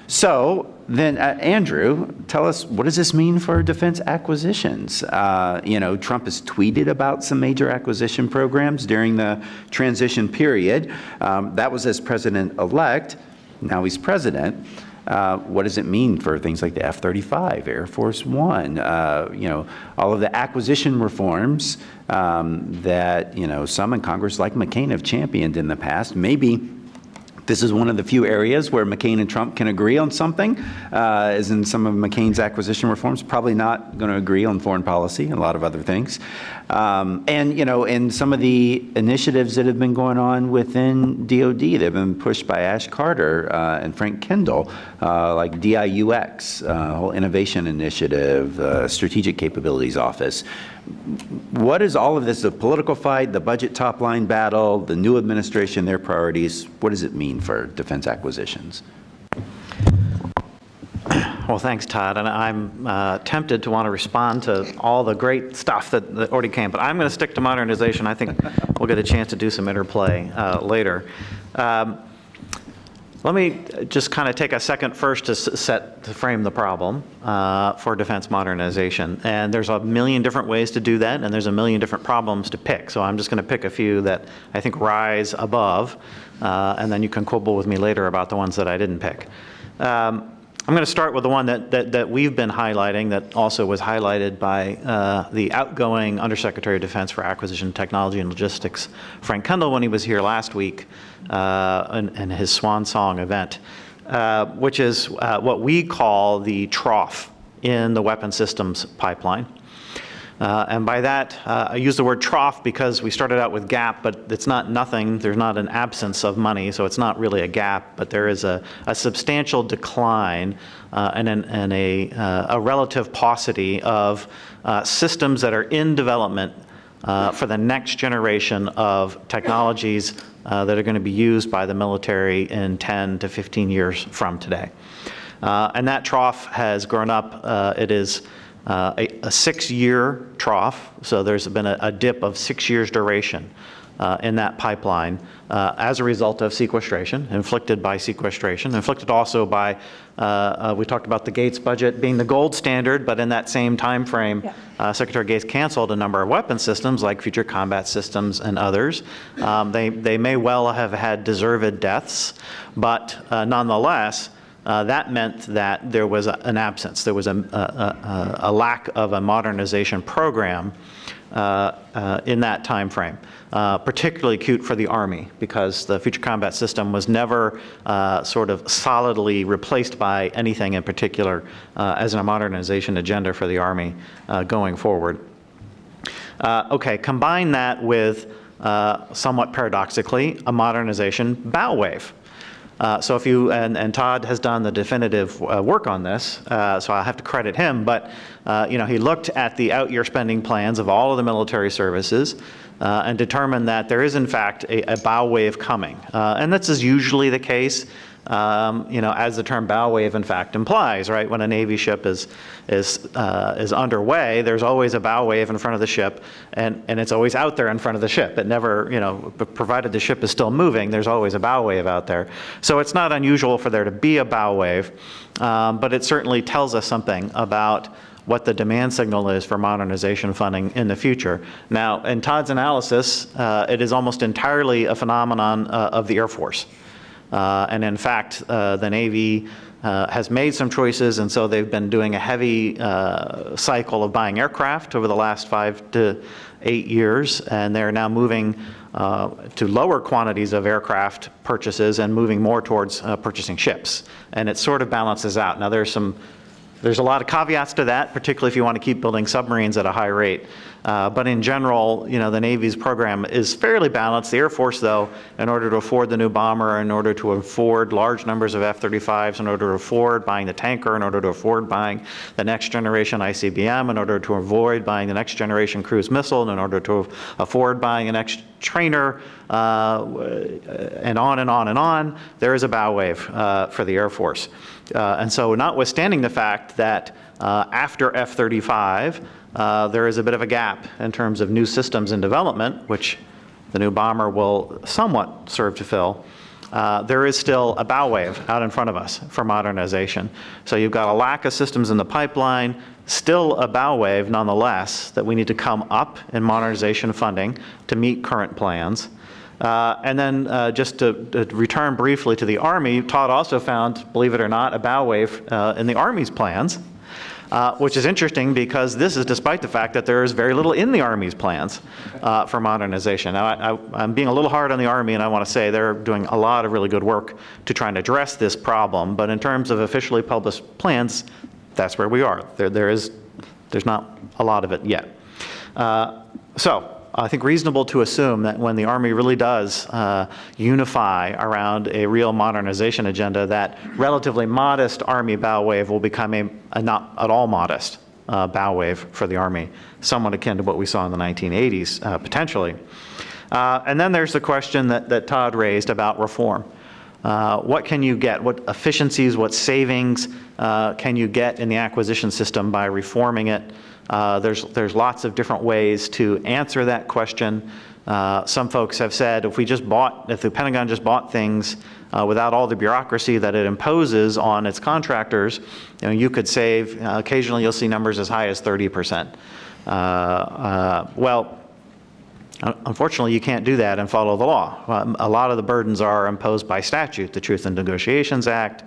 So then, Andrew, tell us, what does this mean for defense acquisitions? Trump has tweeted about some major acquisition programs during the transition period. That was as president-elect. Now he's president. What does it mean for things like the F-35, Air Force One, all of the acquisition reforms that, some in Congress like McCain have championed in the past? Maybe this is one of the few areas where McCain and Trump can agree on something, as in some of McCain's acquisition reforms. Probably not going to agree on foreign policy and a lot of other things. And some of the initiatives that have been going on within DOD that have been pushed by Ash Carter and Frank Kendall, like DIUX, whole innovation initiative, Strategic Capabilities Office. What is all of this, the political fight, the budget top line battle, the new administration, their priorities, what does it mean for defense acquisitions? Well, thanks, Todd. And I'm tempted to want to respond to all the great stuff that already came, but I'm going to stick to modernization. I think we'll get a chance to do some interplay later. Let me just kind of take a second first to frame the problem for defense modernization. And there's a million different ways to do that, and there's a million different problems to pick. So I'm just going to pick a few that I think rise above, and then you can quibble with me later about the ones that I didn't pick. I'm going to start with the one that we've been highlighting, that also was highlighted by the outgoing Undersecretary of Defense for Acquisition, Technology, and Logistics, Frank Kendall, when he was here last week in his Swan Song event, which is what we call the trough in the weapon systems pipeline. And by that, I use the word trough because we started out with gap, but it's not nothing. There's not an absence of money, so it's not really a gap, but there is a substantial decline and a relative paucity of systems that are in development for the next generation of technologies that are going to be used by the military in 10 to 15 years from today. And that trough has grown up. It is a 6-year trough, so there's been a dip of 6 years duration in that pipeline as a result of sequestration, inflicted by sequestration, inflicted also by, we talked about the Gates budget being the gold standard, but in that same time frame, Secretary Gates canceled a number of weapon systems like Future Combat Systems and others. They may well have had deserved deaths, but nonetheless, that meant that there was an absence. There was a lack of a modernization program in that time frame, particularly acute for the Army, because the Future Combat System was never sort of solidly replaced by anything in particular as a modernization agenda for the Army going forward. Okay, combine that with, somewhat paradoxically, a modernization bow wave. So if you, and Todd has done the definitive work on this, so I'll have to credit him, but he looked at the out-year spending plans of all of the military services and determined that there is in fact a bow wave coming. And this is usually the case, as the term bow wave in fact implies, right? When a Navy ship is underway, there's always a bow wave in front of the ship, and it's always out there in front of the ship. It never, provided the ship is still moving, there's always a bow wave out there. So it's not unusual for there to be a bow wave, but it certainly tells us something about what the demand signal is for modernization funding in the future. Now, in Todd's analysis, it is almost entirely a phenomenon of the Air Force. And in fact, the Navy has made some choices, and so they've been doing a heavy cycle of buying aircraft over the last 5 to 8 years, and they're now moving to lower quantities of aircraft purchases and moving more towards purchasing ships. And it sort of balances out. Now, there's a lot of caveats to that, particularly if you want to keep building submarines at a high rate. But in general, the Navy's program is fairly balanced. The Air Force, though, in order to afford the new bomber, in order to afford large numbers of F-35s, in order to afford buying the tanker, in order to afford buying the next generation ICBM, in order to avoid buying the next generation cruise missile, and in order to afford buying the next trainer, and on and on and on, there is a bow wave for the Air Force. And so notwithstanding the fact that after F-35, there is a bit of a gap in terms of new systems in development, which the new bomber will somewhat serve to fill. there is still a bow wave out in front of us for modernization. So you've got a lack of systems in the pipeline, still a bow wave nonetheless, that we need to come up in modernization funding to meet current plans. And then just to return briefly to the Army, Todd also found, believe it or not, a bow wave in the Army's plans, which is interesting because this is despite the fact that there is very little in the Army's plans for modernization. Now, I'm being a little hard on the Army, and I want to say they're doing a lot of really good work to try and address this problem, but in terms of officially published plans, that's where we are. There's not a lot of it yet. So I think reasonable to assume that when the Army really does unify around a real modernization agenda, that relatively modest Army bow wave will become a not at all modest bow wave for the Army, somewhat akin to what we saw in the 1980s, potentially. And then there's the question that Todd raised about reform. What can you get? What efficiencies, what savings can you get in the acquisition system by reforming it? There's lots of different ways to answer that question. Some folks have said if the Pentagon just bought things without all the bureaucracy that it imposes on its contractors, you could save, occasionally you'll see numbers as high as 30%. Well, unfortunately, you can't do that and follow the law. A lot of the burdens are imposed by statute, the Truth in Negotiations Act,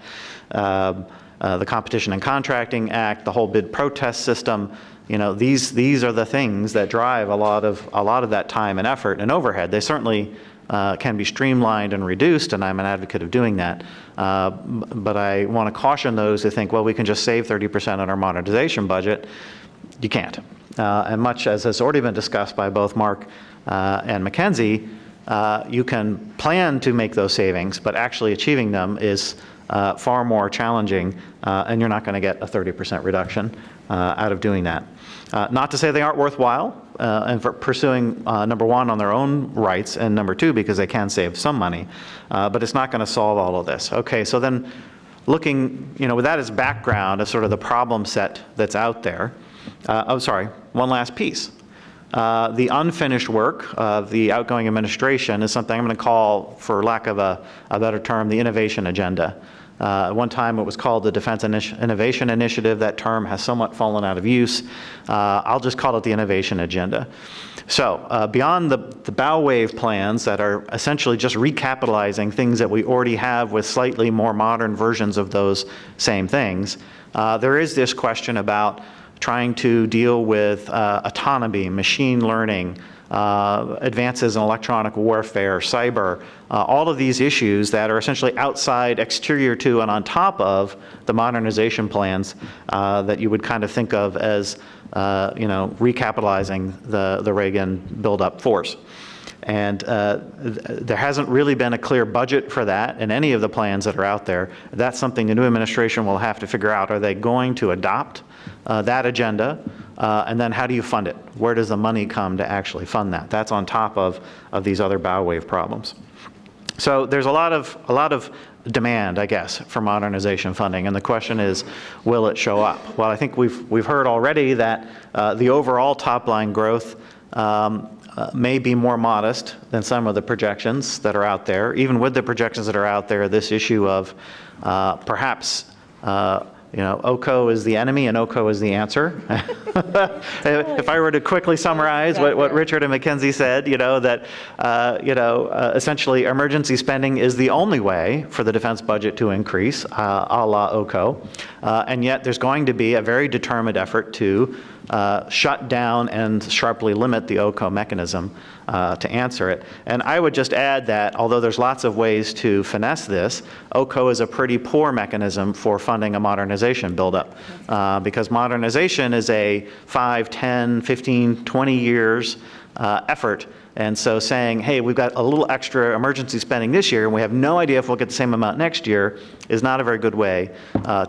the Competition and Contracting Act, the whole bid protest system. These are the things that drive a lot of that time and effort and overhead. They certainly can be streamlined and reduced, and I'm an advocate of doing that. But I want to caution those who think, well, we can just save 30% on our modernization budget. You can't. And much as has already been discussed by both Mark and Mackenzie, you can plan to make those savings, but actually achieving them is far more challenging, and you're not going to get a 30% reduction out of doing that. Not to say they aren't worthwhile, and for pursuing, number one, on their own rights, and number two, because they can save some money, but it's not going to solve all of this. Okay, so then looking, with that as background, as sort of the problem set that's out there, one last piece. The unfinished work of the outgoing administration is something I'm going to call, for lack of a better term, the innovation agenda. At one time it was called the Defense Innovation Initiative. That term has somewhat fallen out of use. I'll just call it the innovation agenda. So beyond the bow wave plans that are essentially just recapitalizing things that we already have with slightly more modern versions of those same things, there is this question about trying to deal with autonomy, machine learning, advances in electronic warfare, cyber, all of these issues that are essentially outside, exterior to, and on top of the modernization plans that you would kind of think of as, recapitalizing the Reagan build-up force. And there hasn't really been a clear budget for that in any of the plans that are out there. That's something the new administration will have to figure out. Are they going to adopt that agenda? And then how do you fund it? Where does the money come to actually fund that? That's on top of these other bow wave problems. So there's a lot of demand, I guess, for modernization funding, and the question is, will it show up? Well, I think we've heard already that the overall top line growth may be more modest than some of the projections that are out there. Even with the projections that are out there, this issue of perhaps OCO is the enemy and OCO is the answer. If I were to quickly summarize what Richard and Mackenzie said, that essentially emergency spending is the only way for the defense budget to increase, a la OCO, and yet there's going to be a very determined effort to shut down and sharply limit the OCO mechanism to answer it. And I would just add that although there's lots of ways to finesse this, OCO is a pretty poor mechanism for funding a modernization buildup, because modernization is a 5, 10, 15, 20 years effort. And so saying, hey, we've got a little extra emergency spending this year and we have no idea if we'll get the same amount next year is not a very good way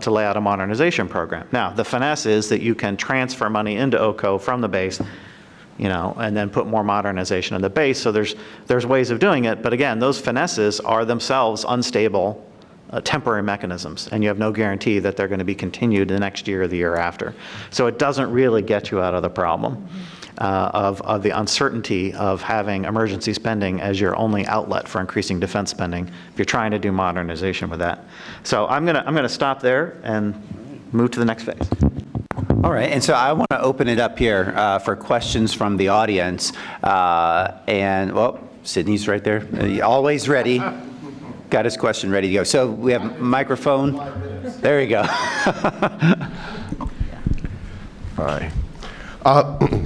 to lay out a modernization program. Now, the finesse is that you can transfer money into OCO from the base, and then put more modernization in the base. So there's ways of doing it. But again, those finesses are themselves unstable, temporary mechanisms, and you have no guarantee that they're going to be continued the next year or the year after. So it doesn't really get you out of the problem. of the uncertainty of having emergency spending as your only outlet for increasing defense spending if you're trying to do modernization with that. So I'm gonna stop there and move to the next phase. All right, and so I want to open it up here for questions from the audience. And, well, Sydney's right there, always ready. Got his question ready to go. So we have microphone. There you go. Hi.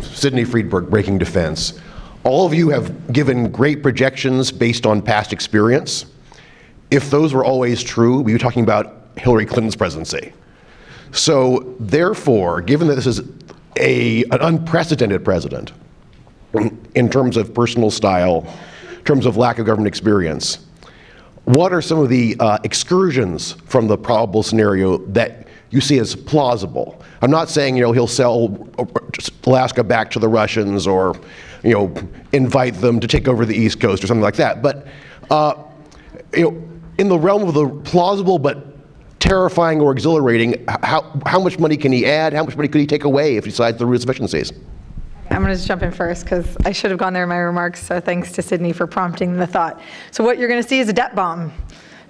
Sidney Friedberg, Breaking Defense. All of you have given great projections based on past experience. If those were always true, we were talking about Hillary Clinton's presidency. So therefore, given that this is an unprecedented president in terms of personal style, in terms of lack of government experience, what are some of the excursions from the probable scenario that you see as plausible? I'm not saying, he'll sell Alaska back to the Russians or, invite them to take over the East Coast or something like that. But, in the realm of the plausible but terrifying or exhilarating, how much money can he add? How much money could he take away if he decides the root efficiencies? I'm going to just jump in first because I should have gone there in my remarks, so thanks to Sydney for prompting the thought. So what you're going to see is a debt bomb.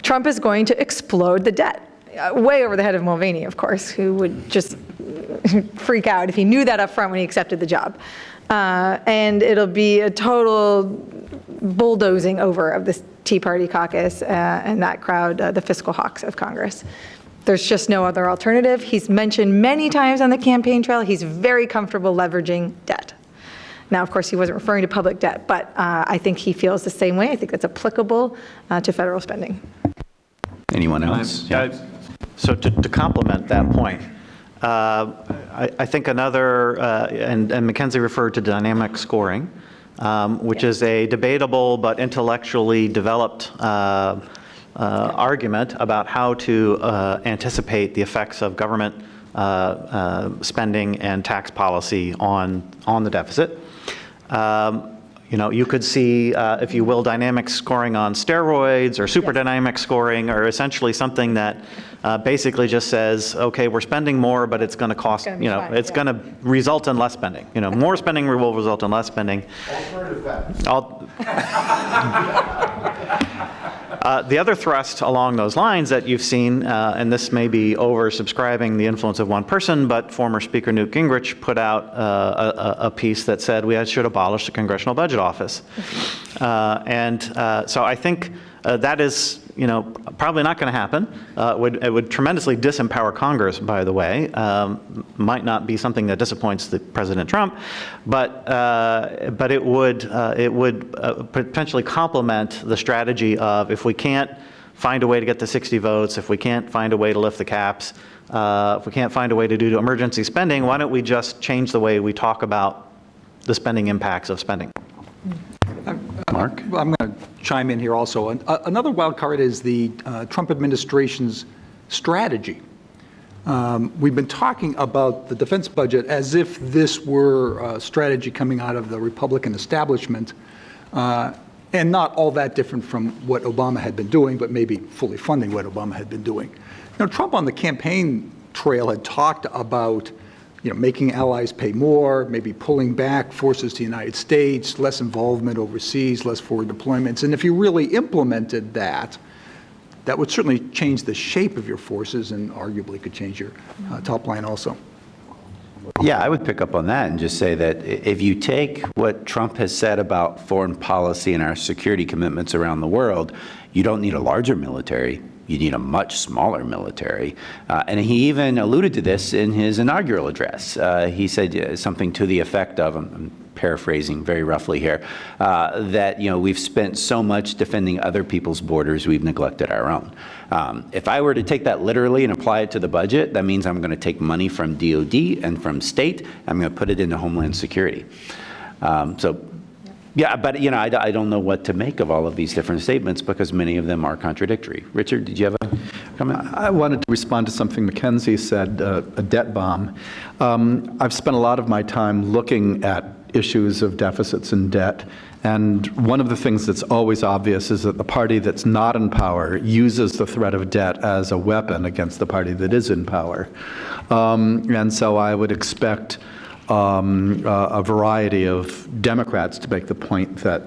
Trump is going to explode the debt, way over the head of Mulvaney, of course, who would just freak out if he knew that up front when he accepted the job. And it'll be a total bulldozing over of the Tea Party caucus and that crowd, the fiscal hawks of Congress. There's just no other alternative. He's mentioned many times on the campaign trail, he's very comfortable leveraging debt. Now, of course, he wasn't referring to public debt, but I think he feels the same way. I think that's applicable to federal spending. Anyone else? So to complement that point, I think another, and Mackenzie referred to dynamic scoring, which is a debatable but intellectually developed argument about how to anticipate the effects of government spending and tax policy on the deficit. You could see, if you will, dynamic scoring on steroids or super dynamic scoring, or essentially something that basically just says, okay, we're spending more, but it's going to cost, it's going to result in less spending. More spending will result in less spending. Alternative facts. The other thrust along those lines that you've seen, and this may be oversubscribing the influence of one person, but former Speaker Newt Gingrich put out a piece that said we should abolish the Congressional Budget Office. So I think that is, probably not going to happen. It would tremendously disempower Congress, by the way. Might not be something that disappoints President Trump, but it would potentially complement the strategy of, if we can't find a way to get the 60 votes, if we can't find a way to lift the caps, if we can't find a way to do emergency spending, why don't we just change the way we talk about the spending impacts of spending? Mark? I'm going to chime in here also. Another wild card is the Trump administration's strategy. We've been talking about the defense budget as if this were a strategy coming out of the Republican establishment, and not all that different from what Obama had been doing, but maybe fully funding what Obama had been doing. Trump on the campaign trail had talked about making allies pay more, maybe pulling back forces to the United States, less involvement overseas, less forward deployments. And if you really implemented that, that would certainly change the shape of your forces and arguably could change your top line also. Yeah, I would pick up on that and just say that if you take what Trump has said about foreign policy and our security commitments around the world, you don't need a larger military. You need a much smaller military. And he even alluded to this in his inaugural address. He said something to the effect of, I'm paraphrasing very roughly here, that we've spent so much defending other people's borders, we've neglected our own. If I were to take that literally and apply it to the budget, that means I'm going to take money from DOD and from state, I'm going to put it into Homeland Security. Yeah, but I don't know what to make of all of these different statements because many of them are contradictory. Richard, did you have a comment? I wanted to respond to something Mackenzie said, a debt bomb. I've spent a lot of my time looking at issues of deficits and debt, and one of the things that's always obvious is that the party that's not in power uses the threat of debt as a weapon against the party that is in power. And so I would expect a variety of Democrats to make the point that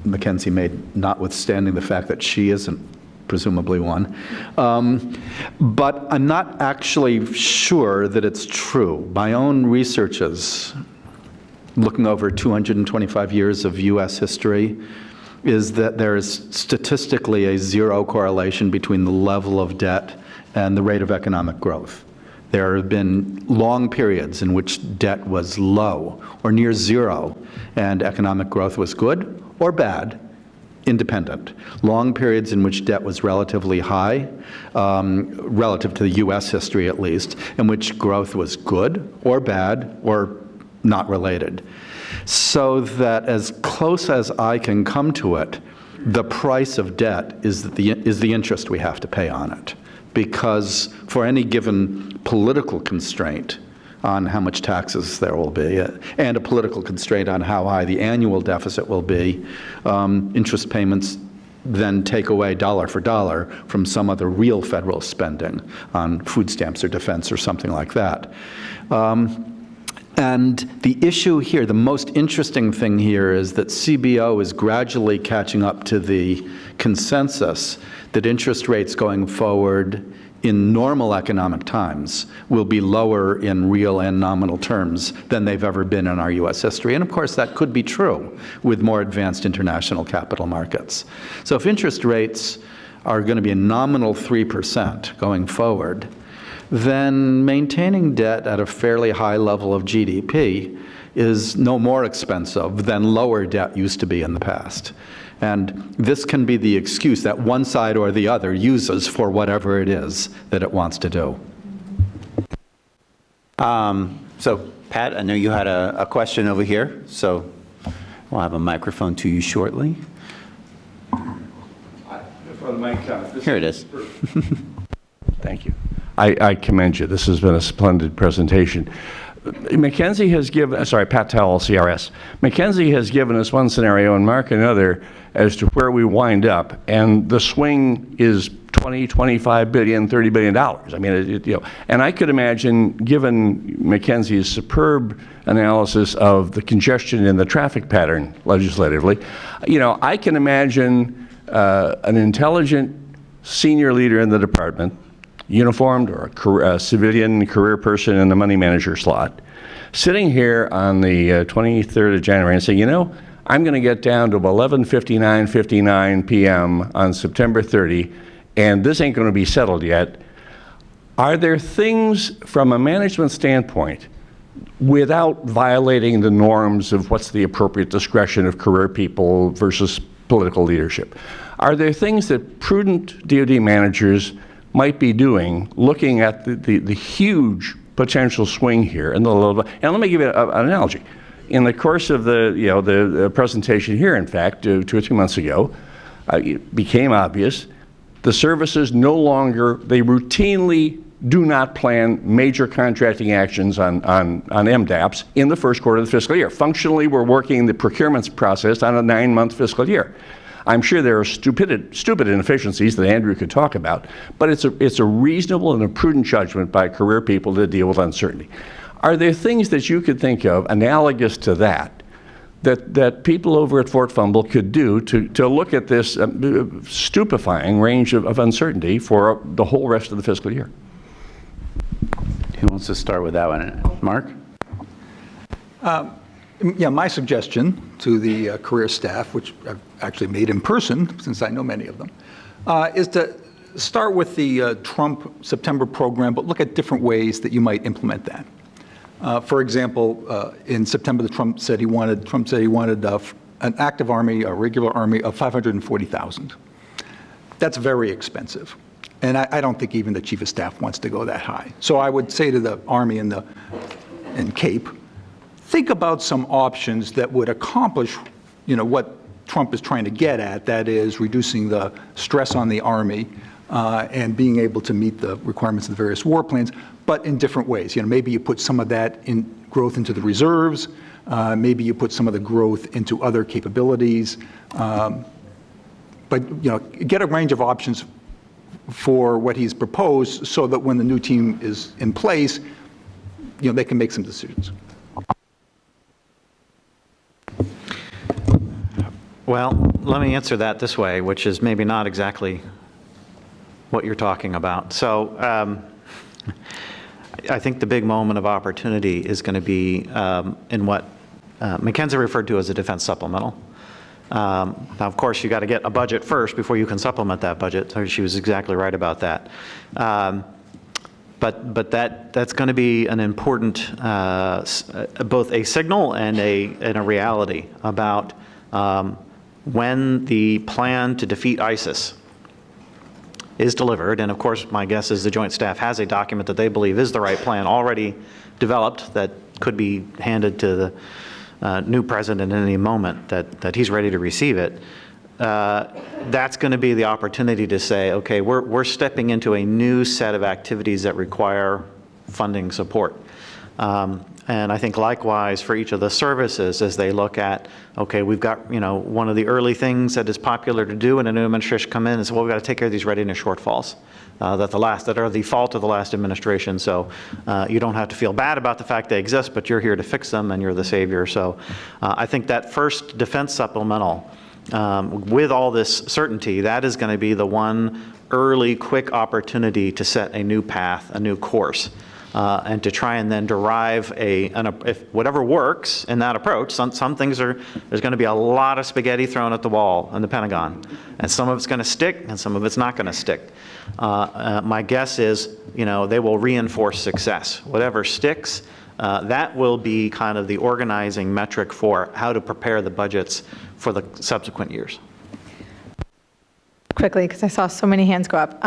Mackenzie made, notwithstanding the fact that she isn't presumably one. But I'm not actually sure that it's true. My own researches, looking over 225 years of U.S. history, is that there is statistically a zero correlation between the level of debt and the rate of economic growth. There have been long periods in which debt was low or near zero, and economic growth was good or bad, independent. Long periods in which debt was relatively high, relative to the U.S. history at least, in which growth was good or bad or not related. So that as close as I can come to it, the price of debt is the interest we have to pay on it. Because for any given political constraint on how much taxes there will be, and a political constraint on how high the annual deficit will be, interest payments then take away dollar for dollar from some other real federal spending on food stamps or defense or something like that. And the issue here, the most interesting thing here, is that CBO is gradually catching up to the consensus that interest rates going forward in normal economic times will be lower in real and nominal terms than they've ever been in our U.S. history. And of course, that could be true with more advanced international capital markets. So if interest rates are going to be a nominal 3% going forward, then maintaining debt at a fairly high level of GDP is no more expensive than lower debt used to be in the past. And this can be the excuse that one side or the other uses for whatever it is that it wants to do. So, Pat, I know you had a question over here, so we'll have a microphone to you shortly. Here it is. Thank you. I commend you. This has been a splendid presentation. Mackenzie has given, sorry, Pat Towell, CRS. Mackenzie has given us one scenario and Mark another as to where we wind up, and the swing is 20, 25 billion, $30 billion. I mean, and I could imagine, given Mackenzie's superb analysis of the congestion in the traffic pattern legislatively, I can imagine an intelligent senior leader in the department, uniformed or a civilian career person in the money manager slot, sitting here on the 23rd of January and saying, I'm going to get down to 11:59 p.m. on September 30, and this ain't going to be settled yet. Are there things from a management standpoint, without violating the norms of what's the appropriate discretion of career people versus political leadership, are there things that prudent DoD managers might be doing, looking at the huge potential swing here? And let me give you an analogy. In the course of the presentation here, in fact, 2 or 3 months ago, it became obvious the services no longer, they routinely do not plan major contracting actions on MDAPs in the first quarter of the fiscal year. Functionally, we're working the procurements process on a 9-month fiscal year. I'm sure there are stupid inefficiencies that Andrew could talk about, but it's a reasonable and a prudent judgment by career people to deal with uncertainty. Are there things that you could think of analogous to that people over at Fort Fumble could do to look at this stupefying range of uncertainty for the whole rest of the fiscal year? Who wants to start with that one? Mark? Yeah, my suggestion to the career staff, which I've actually made in person, since I know many of them, is to start with the Trump September program, but look at different ways that you might implement that. For example, in September, Trump said he wanted an active army, a regular army of 540,000. That's very expensive. And I don't think even the chief of staff wants to go that high. So I would say to the Army and CAPE, think about some options that would accomplish, what Trump is trying to get at, that is reducing the stress on the Army and being able to meet the requirements of the various war plans, but in different ways. Maybe you put some of that in growth into the reserves, maybe you put some of the growth into other capabilities, but get a range of options for what he's proposed so that when the new team is in place, they can make some decisions. Well, let me answer that this way, which is maybe not exactly what you're talking about. So I think the big moment of opportunity is going to be in what Mackenzie referred to as a defense supplemental. Now, of course, you got to get a budget first before you can supplement that budget. So she was exactly right about that. But that's going to be an important, both a signal and a reality about when the plan to defeat ISIS is delivered. And of course, my guess is the Joint Staff has a document that they believe is the right plan already developed that could be handed to the new president at any moment that he's ready to receive it. That's going to be the opportunity to say, okay, we're stepping into a new set of activities that require funding support. And I think likewise for each of the services as they look at, okay, we've got, one of the early things that is popular to do when a new administration come in is, well, we've got to take care of these readiness shortfalls that are the fault of the last administration. So you don't have to feel bad about the fact they exist, but you're here to fix them and you're the savior. So I think that first defense supplemental, with all this certainty, that is going to be the one early, quick opportunity to set a new path, a new course. And to try and then derive if whatever works in that approach, some things there's going to be a lot of spaghetti thrown at the wall in the Pentagon. And some of it's going to stick and some of it's not going to stick. My guess is, they will reinforce success. Whatever sticks, that will be kind of the organizing metric for how to prepare the budgets for the subsequent years. Quickly, because I saw so many hands go up.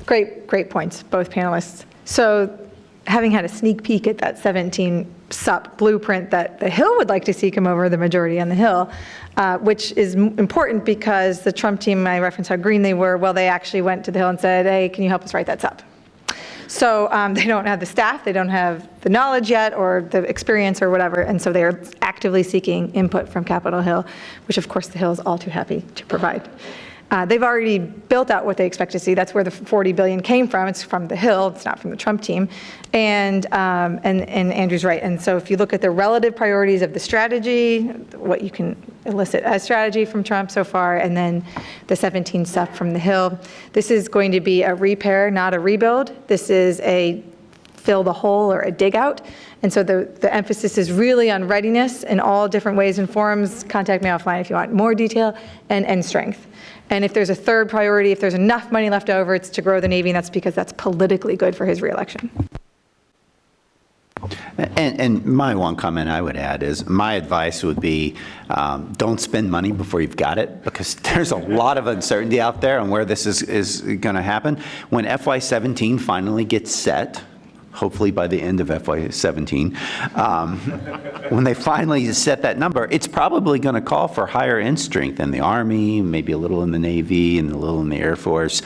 Great points, both panelists. So having had a sneak peek at that 17 SUP blueprint that the Hill would like to see come over, the majority on the Hill, which is important because the Trump team, I referenced how green they were, well, they actually went to the Hill and said, hey, can you help us write that SUP? So they don't have the staff, they don't have the knowledge yet or the experience or whatever, and so they are actively seeking input from Capitol Hill, which of course the Hill is all too happy to provide. They've already built out what they expect to see. That's where the $40 billion came from. It's from the Hill. It's not from the Trump team. And Andrew's right. And so if you look at the relative priorities of the strategy, what you can elicit as strategy from Trump so far, and then the 17 SUP from the Hill, this is going to be a repair, not a rebuild. This is a fill the hole or a dig out. And so the emphasis is really on readiness in all different ways and forms. Contact me offline if you want more detail, and strength. And if there's a third priority, if there's enough money left over, it's to grow the Navy, and that's because that's politically good for his reelection. And my one comment I would add is my advice would be don't spend money before you've got it, because there's a lot of uncertainty out there on where this is going to happen. When FY17 finally gets set, hopefully by the end of FY17, when they finally set that number, it's probably going to call for higher end strength in the Army, maybe a little in the Navy, and a little in the Air Force.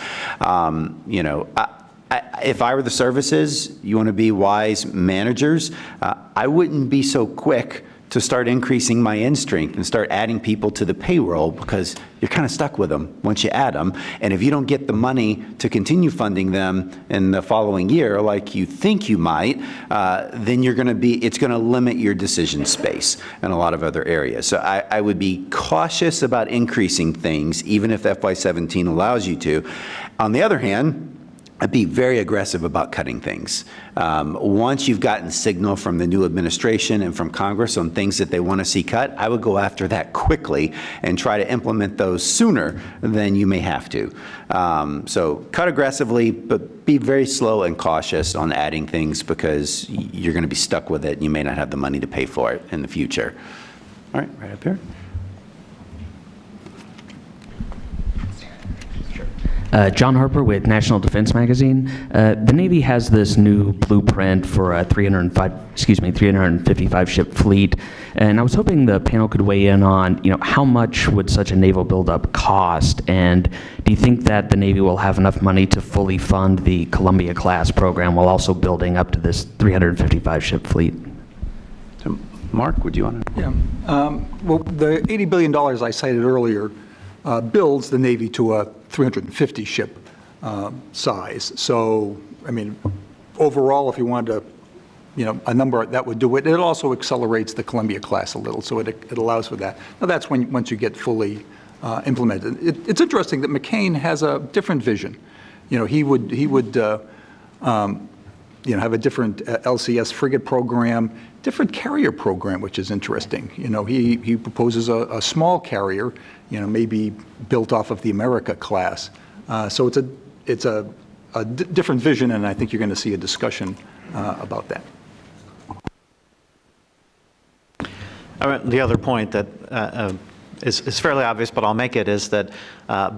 If I were the services, you want to be wise managers, I wouldn't be so quick to start increasing my end strength and start adding people to the payroll, because you're kind of stuck with them once you add them. And if you don't get the money to continue funding them in the following year like you think you might, then it's going to limit your decision space in a lot of other areas. So I would be cautious about increasing things, even if FY17 allows you to. On the other hand, I'd be very aggressive about cutting things. Once you've gotten signal from the new administration and from Congress on things that they want to see cut, I would go after that quickly and try to implement those sooner than you may have to. So cut aggressively, but be very slow and cautious on adding things, because you're going to be stuck with it and you may not have the money to pay for it in the future. All right, right up here. John Harper with National Defense Magazine. The Navy has this new blueprint for a 355 ship fleet, and I was hoping the panel could weigh in on, how much would such a naval buildup cost, and do you think that the Navy will have enough money to fully fund the Columbia class program while also building up to this 355 ship fleet? So, Mark, would you want to? Yeah. Well, the $80 billion I cited earlier builds the Navy to a 350 ship size. So, overall, if you wanted to a number that would do it. It also accelerates the Columbia class a little, so it allows for that. Now, that's once you get fully implemented. It's interesting that McCain has a different vision. He would have a different LCS frigate program, different carrier program, which is interesting. He proposes a small carrier, maybe built off of the America class. So it's a different vision, and I think you're going to see a discussion about that. The other point that is fairly obvious, but I'll make it, is that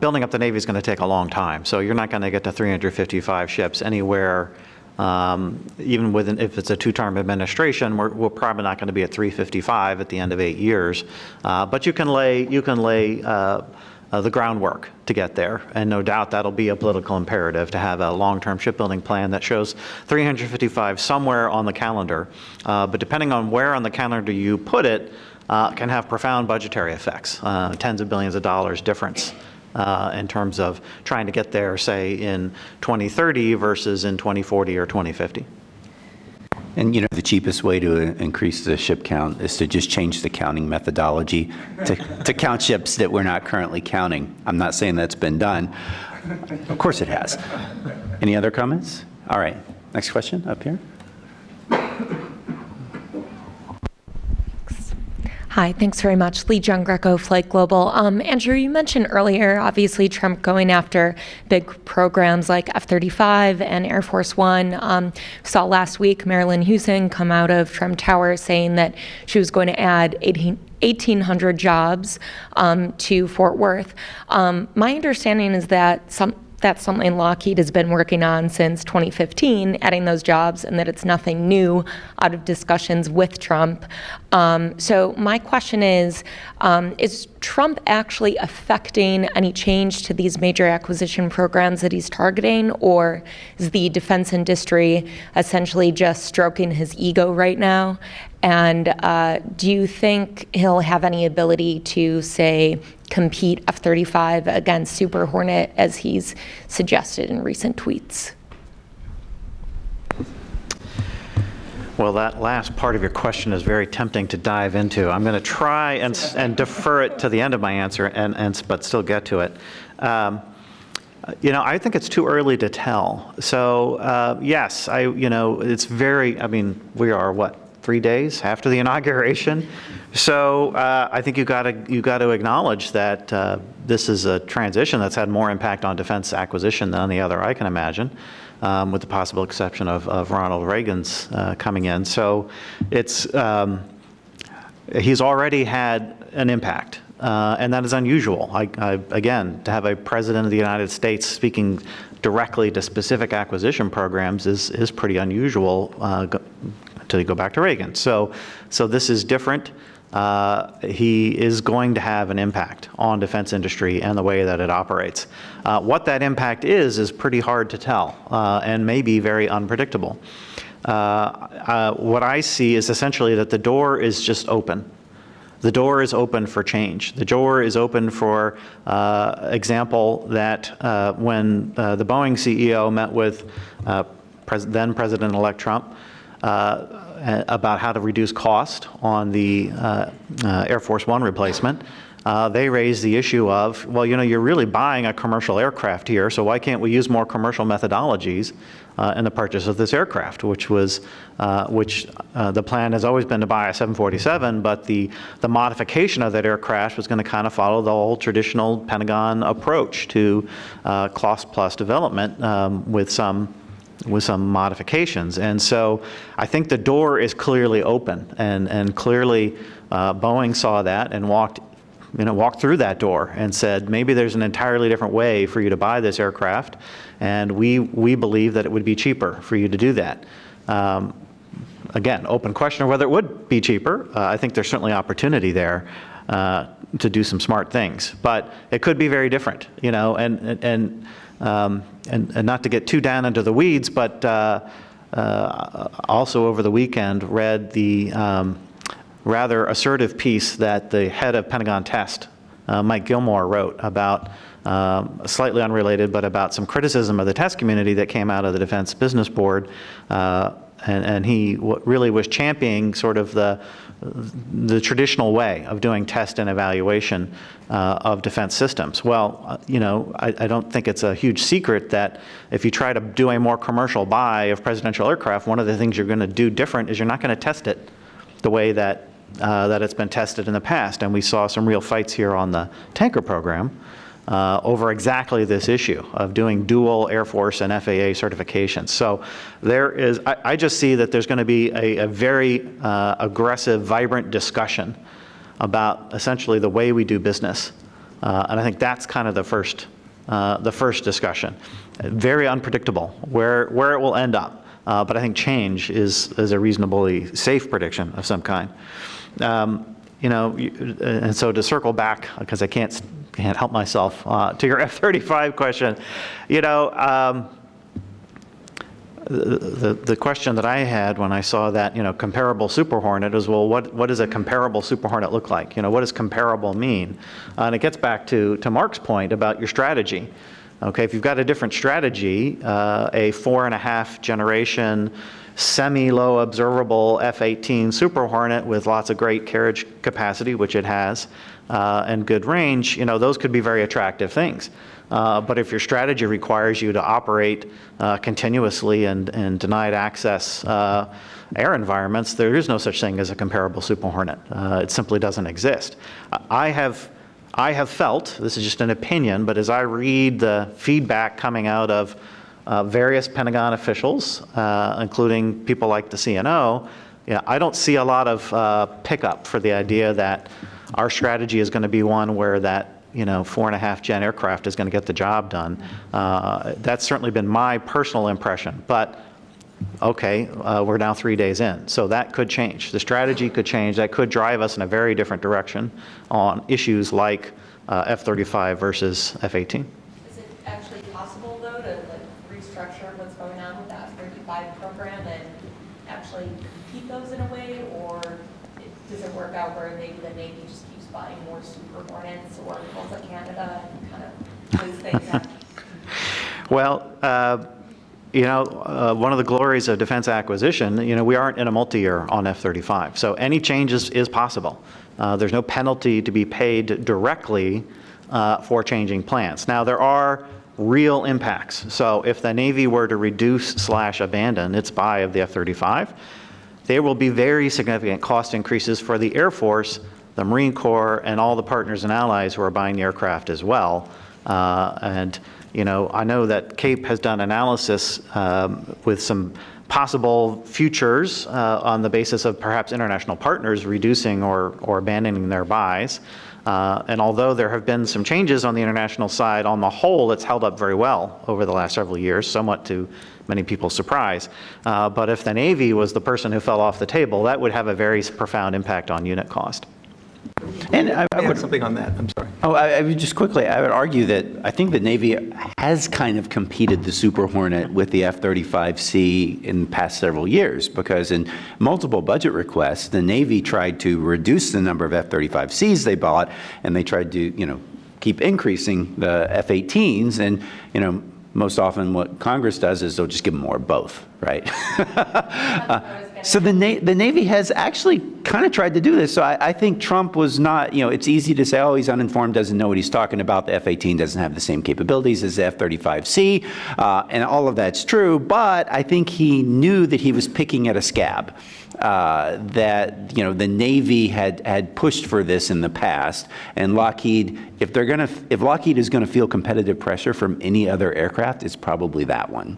building up the Navy is going to take a long time. So you're not going to get to 355 ships anywhere, even if it's a two-term administration. We're probably not going to be at 355 at the end of 8 years. But you can lay the groundwork to get there, and no doubt that'll be a political imperative to have a long-term shipbuilding plan that shows 355 somewhere on the calendar. But depending on where on the calendar you put it, can have profound budgetary effects, tens of billions of dollars difference in terms of trying to get there, say, in 2030 versus in 2040 or 2050. And the cheapest way to increase the ship count is to just change the counting methodology to count ships that we're not currently counting. I'm not saying that's been done. Of course it has. Any other comments? All right, next question up here. Hi, thanks very much. Lee John Greco, Flight Global. Andrew, you mentioned earlier, obviously, Trump going after big programs like F-35 and Air Force One. Saw last week Marilyn Houston come out of Trump Tower saying that she was going to add 1,800 jobs to Fort Worth. My understanding is that that's something Lockheed has been working on since 2015, adding those jobs, and that it's nothing new out of discussions with Trump. So my question is Trump actually affecting any change to these major acquisition programs that he's targeting, or is the defense industry essentially just stroking his ego right now? And do you think he'll have any ability to, say, compete F-35 against Super Hornet as he's suggested in recent tweets? Well, that last part of your question is very tempting to dive into. I'm going to try and defer it to the end of my answer, but still get to it. I think it's too early to tell. So yes, it's we are 3 days after the inauguration. So I think you got to acknowledge that this is a transition that's had more impact on defense acquisition than any other I can imagine, with the possible exception of Ronald Reagan's coming in. So it's he's already had an impact, and that is unusual. Again, to have a president of the United States speaking directly to specific acquisition programs is pretty unusual until you go back to Reagan. So this is different. He is going to have an impact on defense industry and the way that it operates. What that impact is pretty hard to tell, and may be very unpredictable. What I see is essentially that the door is just open. The door is open for change. The door is open for example that when the Boeing CEO met with then President-elect Trump about how to reduce cost on the Air Force One replacement, they raised the issue of, well, you're really buying a commercial aircraft here, so why can't we use more commercial methodologies in the purchase of this aircraft, which the plan has always been to buy a 747, but the modification of that aircraft was going to kind of follow the old traditional Pentagon approach to cost plus development with some modifications. And so I think the door is clearly open, and clearly Boeing saw that and walked through that door and said, maybe there's an entirely different way for you to buy this aircraft, and we believe that it would be cheaper for you to do that. Again, open question of whether it would be cheaper. I think there's certainly opportunity there to do some smart things, but it could be very different, and not to get too down into the weeds, but also over the weekend read the rather assertive piece that the head of Pentagon Test, Mike Gilmore, wrote about, slightly unrelated, but about some criticism of the test community that came out of the Defense Business Board and he really was championing sort of the traditional way of doing test and evaluation of defense systems. Well, I don't think it's a huge secret that if you try to do a more commercial buy of presidential aircraft, one of the things you're going to do different is you're not going to test it the way that it's been tested in the past. And we saw some real fights here on the tanker program over exactly this issue of doing dual Air Force and FAA certifications. So I just see that there's going to be a very aggressive, vibrant discussion about essentially the way we do business. And I think that's kind of the first discussion. Very unpredictable where it will end up. But I think change is a reasonably safe prediction of some kind. And so to circle back, because I can't help myself, to your F-35 question, the question that I had when I saw that, comparable Super Hornet is, well, what does a comparable Super Hornet look like? What does comparable mean? And it gets back to Mark's point about your strategy. Okay, if you've got a different strategy, a 4.5 generation semi-low observable F-18 Super Hornet with lots of great carriage capacity, which it has, and good range, those could be very attractive things. But if your strategy requires you to operate continuously in denied access air environments, there is no such thing as a comparable Super Hornet. It simply doesn't exist. I have felt, this is just an opinion, but as I read the feedback coming out of various Pentagon officials, including people like the CNO, I don't see a lot of pickup for the idea that our strategy is going to be one where that 4.5 gen aircraft is going to get the job done. That's certainly been my personal impression. But okay, we're now 3 days in, so that could change. The strategy could change. That could drive us in a very different direction on issues like F-35 versus F-18. Is it actually possible, though, to restructure what's going on with the F-35 program and actually compete those in a way, or does it work out where maybe the Navy just keeps buying more Super Hornets or pulls up Canada and kind of plays things out? Well, one of the glories of defense acquisition, we aren't in a multi-year on F-35, so any change is possible. There's no penalty to be paid directly for changing plans. Now, there are real impacts. So if the Navy were to reduce/abandon its buy of the F-35, there will be very significant cost increases for the Air Force, the Marine Corps, and all the partners and allies who are buying the aircraft as well. I know that CAPE has done analysis with some possible futures on the basis of perhaps international partners reducing or abandoning their buys. And although there have been some changes on the international side, on the whole, it's held up very well over the last several years, somewhat to many people's surprise. But if the Navy was the person who fell off the table, that would have a very profound impact on unit cost. And I would add something on that. I'm sorry. I would just quickly, I would argue that I think the Navy has kind of competed the Super Hornet with the F-35C in the past several years, because in multiple budget requests, the Navy tried to reduce the number of F-35Cs they bought, and they tried to, keep increasing the F-18s, and, most often what Congress does is they'll just give them more of both, right? So the Navy has actually kind of tried to do this. So I think Trump was not, it's easy to say, oh, he's uninformed, doesn't know what he's talking about. The F-18 doesn't have the same capabilities as the F-35C, and all of that's true. But I think he knew that he was picking at a scab. That the Navy had pushed for this in the past, and Lockheed, if Lockheed is going to feel competitive pressure from any other aircraft, it's probably that one.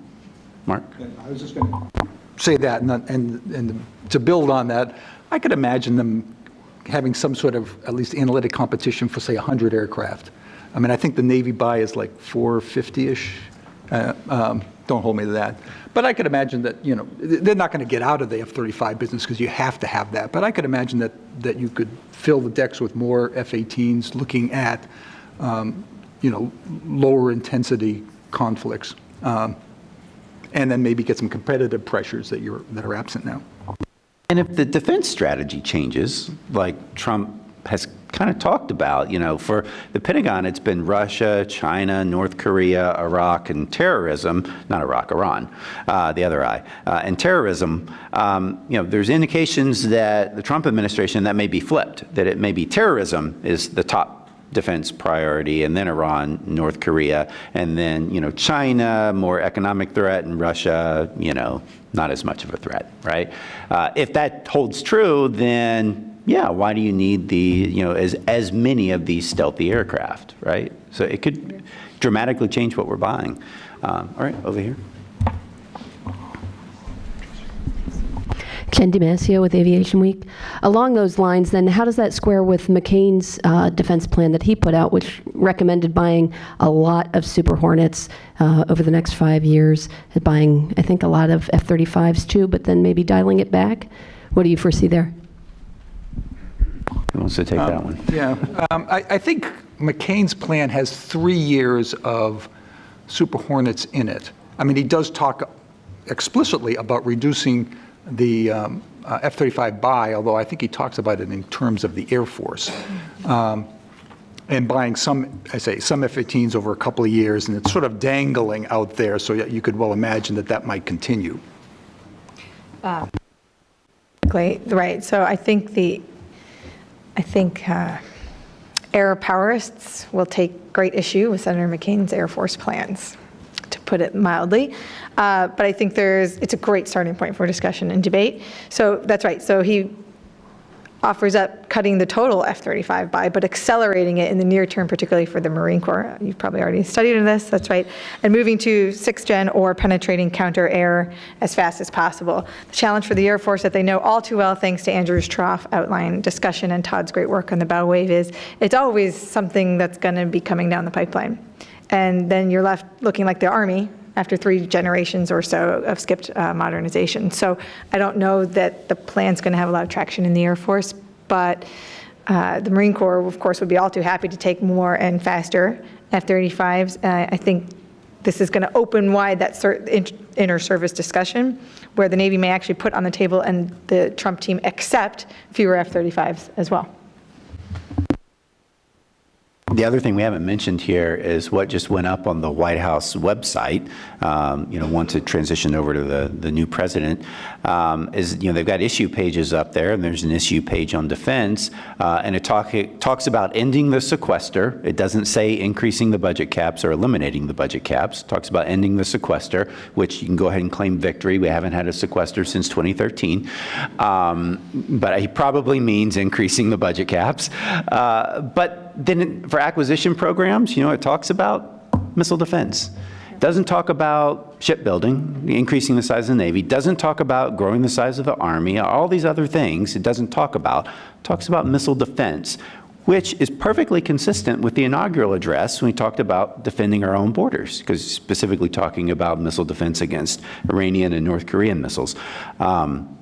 Mark? I was just going to say that, and to build on that, I could imagine them having some sort of at least analytic competition for, say, 100 aircraft. I mean, I think the Navy buy is like 450-ish. Don't hold me to that. But I could imagine that, they're not going to get out of the F-35 business because you have to have that. But I could imagine that you could fill the decks with more F-18s looking at, lower intensity conflicts. And then maybe get some competitive pressures that are absent now. And if the defense strategy changes, like Trump has kind of talked about. For the Pentagon, it's been Russia, China, North Korea, Iraq, and terrorism, not Iraq, Iran, the other I, and terrorism. There's indications that the Trump administration, that may be flipped, that it may be terrorism is the top defense priority, and then Iran, North Korea, and then, China, more economic threat, and Russia, not as much of a threat, right? If that holds true, then yeah, why do you need as many of these stealthy aircraft, right? So it could dramatically change what we're buying. All right, over here. Jen DiMasio with Aviation Week. Along those lines, then, how does that square with McCain's defense plan that he put out, which recommended buying a lot of Super Hornets over the next 5 years, and buying, I think, a lot of F-35s too, but then maybe dialing it back? What do you foresee there? Who wants to take that one? Yeah, I think McCain's plan has 3 years of Super Hornets in it. I mean, he does talk explicitly about reducing the F-35 buy, although I think he talks about it in terms of the Air Force, and buying some F-18s over a couple of years, and it's sort of dangling out there, so you could well imagine that might continue. Right. So I think air powerists will take great issue with Senator McCain's Air Force plans, to put it mildly. But I think it's a great starting point for discussion and debate. So that's right. So he offers up cutting the total F-35 buy, but accelerating it in the near term, particularly for the Marine Corps. You've probably already studied this, that's right. And moving to 6th gen or penetrating counter air as fast as possible. The challenge for the Air Force that they know all too well, thanks to Andrew's trough outline discussion and Todd's great work on the bow wave, is it's always something that's going to be coming down the pipeline. And then you're left looking like the Army after 3 generations or so of skipped modernization. So I don't know that the plan's going to have a lot of traction in the Air Force, but the Marine Corps, of course, would be all too happy to take more and faster F-35s. I think this is going to open wide that inter-service discussion where the Navy may actually put on the table and the Trump team accept fewer F-35s as well. The other thing we haven't mentioned here is what just went up on the White House website, once it transitioned over to the new president, is, they've got issue pages up there, and there's an issue page on defense, and it talks about ending the sequester. It doesn't say increasing the budget caps or eliminating the budget caps. It talks about ending the sequester, which you can go ahead and claim victory. We haven't had a sequester since 2013, but he probably means increasing the budget caps. But then for acquisition programs, it talks about missile defense. It doesn't talk about shipbuilding, increasing the size of the Navy. It doesn't talk about growing the size of the Army, all these other things it doesn't talk about. It talks about missile defense, which is perfectly consistent with the inaugural address when we talked about defending our own borders, because specifically talking about missile defense against Iranian and North Korean missiles.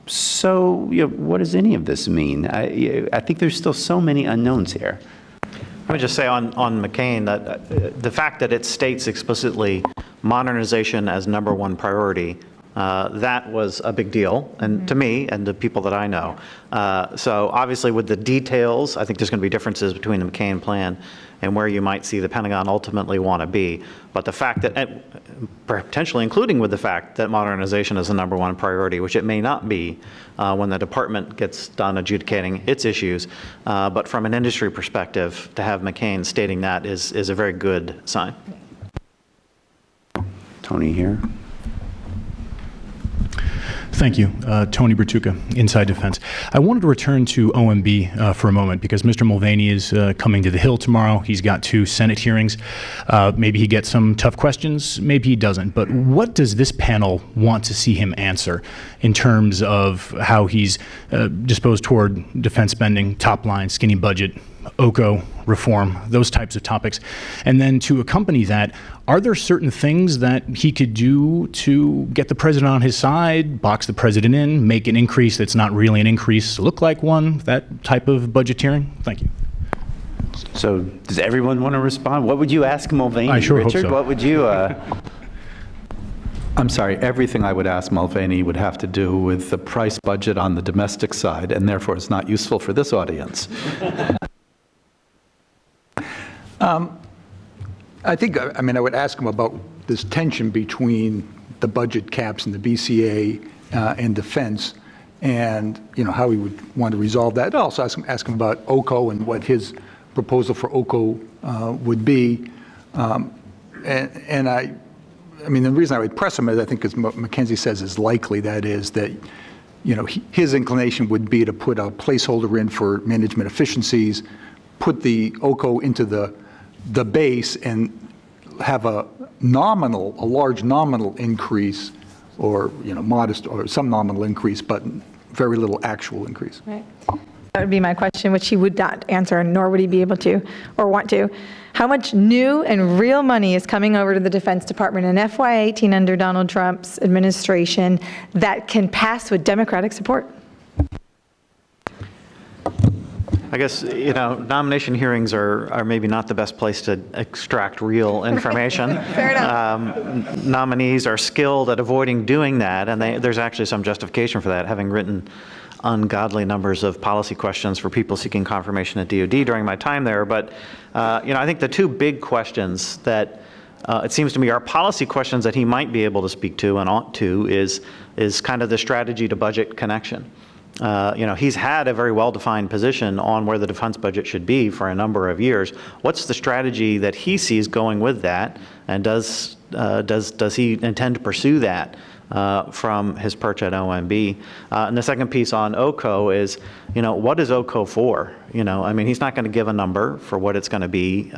So, what does any of this mean? I think there's still so many unknowns here. Let me just say on McCain that the fact that it states explicitly modernization as #1 priority, that was a big deal, and to me and to people that I know. So obviously with the details, I think there's going to be differences between the McCain plan and where you might see the Pentagon ultimately want to be. But the fact that, potentially including with the fact that modernization is the #1 priority, which it may not be when the department gets done adjudicating its issues, but from an industry perspective, to have McCain stating that is a very good sign. Tony here. Thank you. Tony Bertuca, Inside Defense. I wanted to return to OMB for a moment because Mr. Mulvaney is coming to the Hill tomorrow. He's got 2 Senate hearings. Maybe he gets some tough questions, maybe he doesn't. But what does this panel want to see him answer in terms of how he's disposed toward defense spending, top line, skinny budget, OCO reform, those types of topics? And then to accompany that, are there certain things that he could do to get the president on his side, box the president in, make an increase that's not really an increase look like one, that type of budgeteering? Thank you. So does everyone want to respond? What would you ask Mulvaney? I sure Richard, hope so. What would you... I'm sorry, everything I would ask Mulvaney would have to do with the price budget on the domestic side, and therefore it's not useful for this audience. I think, I mean, I would ask him about this tension between the budget caps and the BCA and defense, and, you know, how he would want to resolve that. I'd also ask him about OCO and what his proposal for OCO would be. And I mean, the reason I would press him is I think, as Mackenzie says, is likely, that is that, you know, his inclination would be to put a placeholder in for management efficiencies, put the OCO into the base, and have a large nominal increase, or, you know, modest or some nominal increase, but very little actual increase. Right. That would be my question, which he would not answer, nor would he be able to or want to. How much new and real money is coming over to the Defense Department in FY18 under Donald Trump's administration that can pass with Democratic support? I guess, you know, nomination hearings are maybe not the best place to extract real information. Fair enough. Nominees are skilled at avoiding doing that, and there's actually some justification for that, having written ungodly numbers of policy questions for people seeking confirmation at DoD during my time there. But, you know, I think the two big questions that it seems to me are policy questions that he might be able to speak to and ought to is kind of the strategy to budget connection. You know, he's had a very well-defined position on where the defense budget should be for a number of years. What's the strategy that he sees going with that, and does he intend to pursue that from his perch at OMB? And the second piece on OCO is, you know, what is OCO for? You know, I mean, he's not going to give a number for what it's going to be,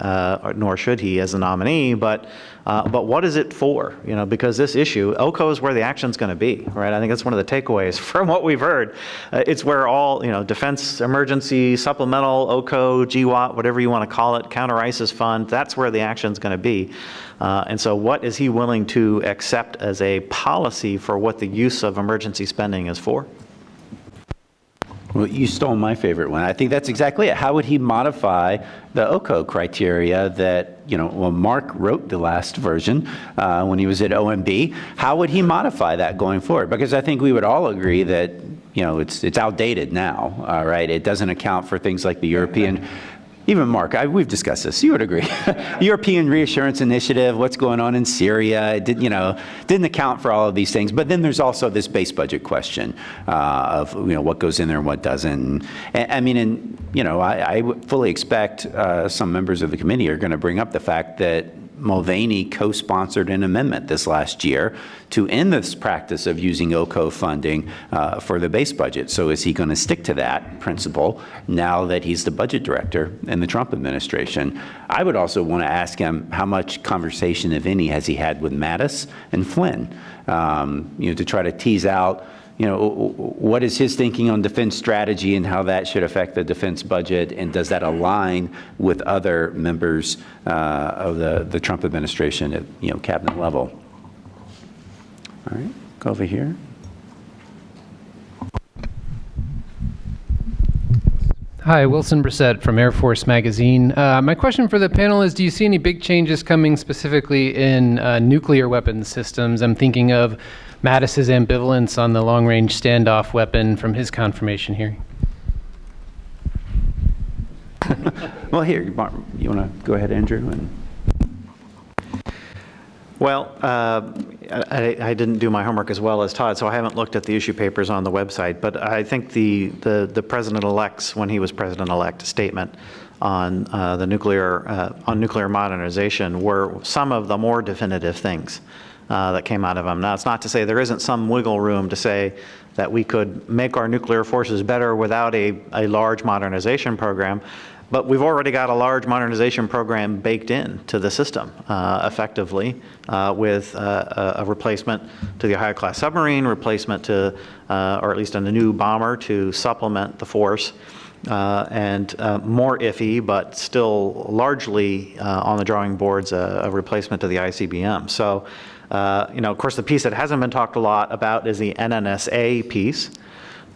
nor should he as a nominee, but what is it for? You know, because this issue, OCO is where the action's going to be, right? I think that's one of the takeaways from what we've heard. It's where all, you know, defense, emergency, supplemental, OCO, GWAT, whatever you want to call it, counter ISIS fund, that's where the action's going to be. And so what is he willing to accept as a policy for what the use of emergency spending is for? Well, you stole my favorite one. I think that's exactly it. How would he modify the OCO criteria that, you know, well, Mark wrote the last version when he was at OMB. How would he modify that going forward? Because I think we would all agree that, you know, it's outdated now, right? It doesn't account for things like the European. Even Mark, we've discussed this. You would agree. European Reassurance Initiative, what's going on in Syria, it didn't account for all of these things. But then there's also this base budget question of, you know, what goes in there and what doesn't. I mean, and, you know, I would fully expect some members of the committee are going to bring up the fact that Mulvaney co-sponsored an amendment this last year to end this practice of using OCO funding for the base budget. So is he going to stick to that principle now that he's the budget director in the Trump administration? I would also want to ask him how much conversation, if any, has he had with Mattis and Flynn, you know, to try to tease out, you know, what is his thinking on defense strategy and how that should affect the defense budget, and does that align with other members of the Trump administration at, you know, cabinet level? All right, go over here. Hi, Wilson Brissett from Air Force Magazine. My question for the panel is, do you see any big changes coming specifically in nuclear weapons systems? I'm thinking of Mattis's ambivalence on the long-range standoff weapon from his confirmation hearing. Well, here, you want to go ahead, Andrew? Well, I didn't do my homework as well as Todd, so I haven't looked at the issue papers on the website. But I think the president-elect's, when he was president-elect, statement on the nuclear modernization were some of the more definitive things that came out of him. Now, it's not to say there isn't some wiggle room to say that we could make our nuclear forces better without a large modernization program. But we've already got a large modernization program baked in to the system effectively with a replacement to the Ohio-class submarine, replacement to, or at least a new bomber to supplement the force, and more iffy, but still largely on the drawing boards, a replacement to the ICBM. So, you know, of course, the piece that hasn't been talked a lot about is the NNSA piece.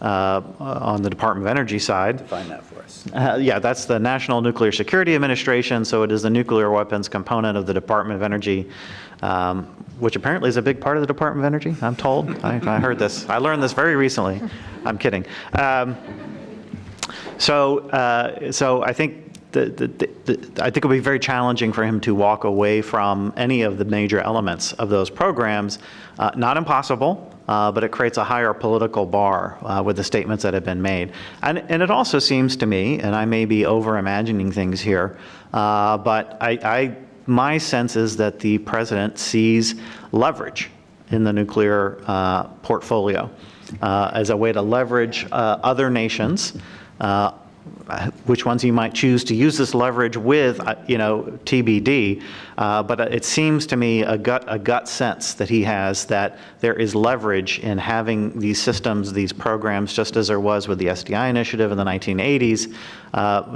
On the Department of Energy side. Define that for us. Yeah, that's the National Nuclear Security Administration, so it is the nuclear weapons component of the Department of Energy, which apparently is a big part of the Department of Energy, I'm told. I heard this. I learned this very recently. I'm kidding. So I think I think it'll be very challenging for him to walk away from any of the major elements of those programs. Not impossible, but it creates a higher political bar with the statements that have been made. And it also seems to me, and I may be over-imagining things here, but my sense is that the president sees leverage in the nuclear portfolio as a way to leverage other nations, which ones he might choose to use this leverage with, TBD. But it seems to me a gut sense that he has that there is leverage in having these systems, these programs, just as there was with the SDI initiative in the 1980s,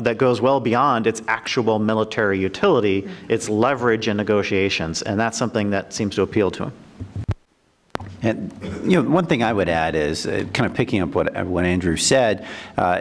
that goes well beyond its actual military utility, its leverage in negotiations. And that's something that seems to appeal to him. And one thing I would add is, kind of picking up what Andrew said,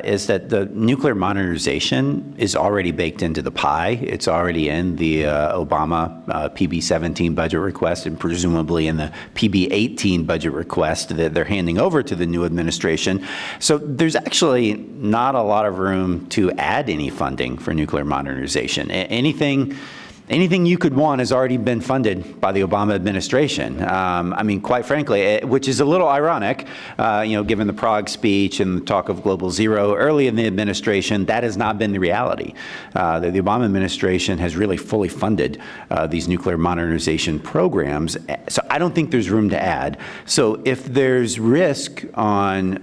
is that the nuclear modernization is already baked into the pie. It's already in the Obama PB-17 budget request, and presumably in the PB-18 budget request that they're handing over to the new administration. So there's actually not a lot of room to add any funding for nuclear modernization. Anything you could want has already been funded by the Obama administration. I mean, quite frankly, which is a little ironic, given the Prague speech and the talk of global zero early in the administration. That has not been the reality. The Obama administration has really fully funded these nuclear modernization programs. So I don't think there's room to add. So if there's risk on,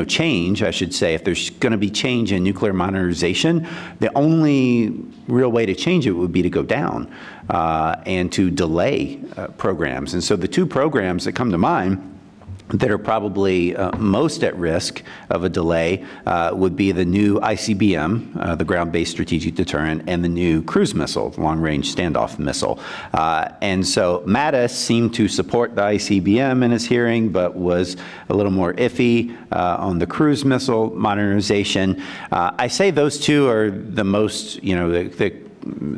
change, I should say, if there's going to be change in nuclear modernization, the only real way to change it would be to go down and to delay programs. And so the two programs that come to mind that are probably most at risk of a delay would be the new ICBM, the ground-based strategic deterrent, and the new cruise missile, the long-range standoff missile. And so Mattis seemed to support the ICBM in his hearing, but was a little more iffy on the cruise missile modernization. I say those two are the most,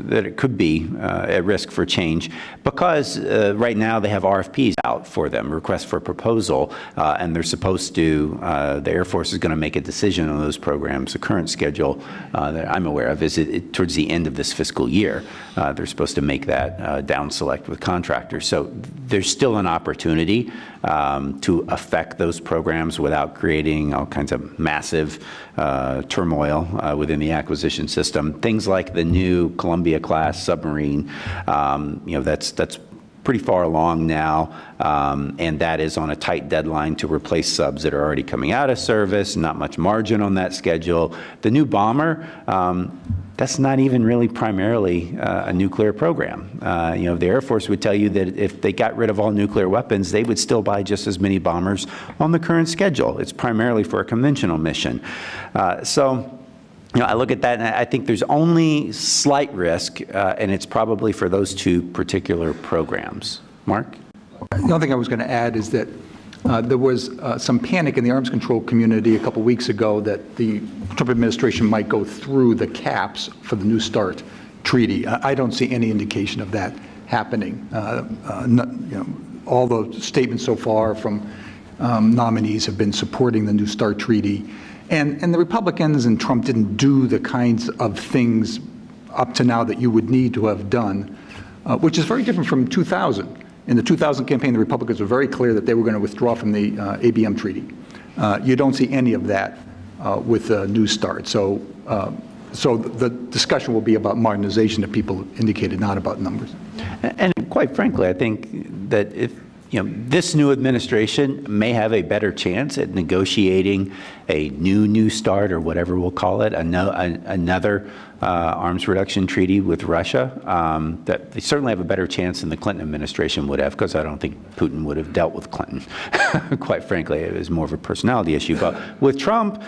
that it could be at risk for change because right now they have RFPs out for them, requests for proposal, and they're supposed to, the Air Force is going to make a decision on those programs. The current schedule that I'm aware of is towards the end of this fiscal year. They're supposed to make that down select with contractors. So there's still an opportunity to affect those programs without creating all kinds of massive turmoil within the acquisition system. Things like the new Columbia-class submarine, that's pretty far along now, and that is on a tight deadline to replace subs that are already coming out of service, not much margin on that schedule. The new bomber, that's not even really primarily a nuclear program. The Air Force would tell you that if they got rid of all nuclear weapons, they would still buy just as many bombers on the current schedule. It's primarily for a conventional mission. I look at that and I think there's only slight risk, and it's probably for those two particular programs. Mark? The only thing I was going to add is that there was some panic in the arms control community a couple weeks ago that the Trump administration might go through the caps for the New START treaty. I don't see any indication of that happening. All the statements so far from nominees have been supporting the New START treaty. And the Republicans and Trump didn't do the kinds of things up to now that you would need to have done, which is very different from 2000. In the 2000 campaign, the Republicans were very clear that they were going to withdraw from the ABM treaty. You don't see any of that with New START. So the discussion will be about modernization that people indicated, not about numbers. And quite frankly, I think that if this new administration may have a better chance at negotiating a New START, or whatever we'll call it, another arms reduction treaty with Russia. That they certainly have a better chance than the Clinton administration would have, because I don't think Putin would have dealt with Clinton. Quite frankly, it was more of a personality issue. But with Trump,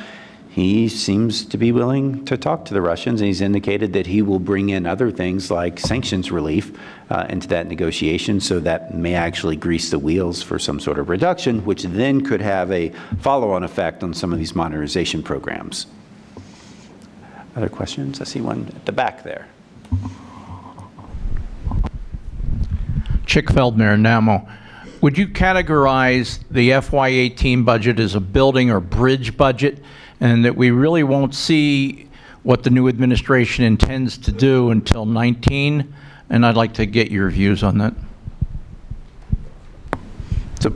he seems to be willing to talk to the Russians, and he's indicated that he will bring in other things like sanctions relief into that negotiation, so that may actually grease the wheels for some sort of reduction, which then could have a follow-on effect on some of these modernization programs. Other questions? I see one at the back there. Chick Feldmayer, NAMO. Would you categorize the FY18 budget as a building or bridge budget, and that we really won't see what the new administration intends to do until 19, and I'd like to get your views on that. So,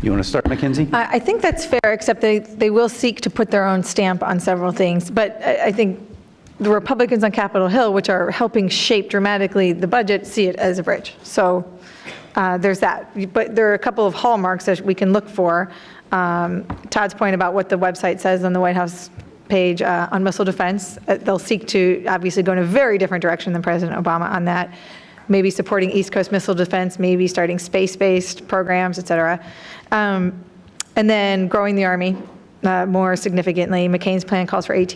you want to start, Mackenzie? I think that's fair, except they will seek to put their own stamp on several things. But I think the Republicans on Capitol Hill, which are helping shape dramatically the budget, see it as a bridge. So there's that. But there are a couple of hallmarks that we can look for. Todd's point about what the website says on the White House page on missile defense, they'll seek to obviously go in a very different direction than President Obama on that. Maybe supporting East Coast missile defense, maybe starting space-based programs, et cetera. And then growing the Army more significantly. McCain's plan calls for 8.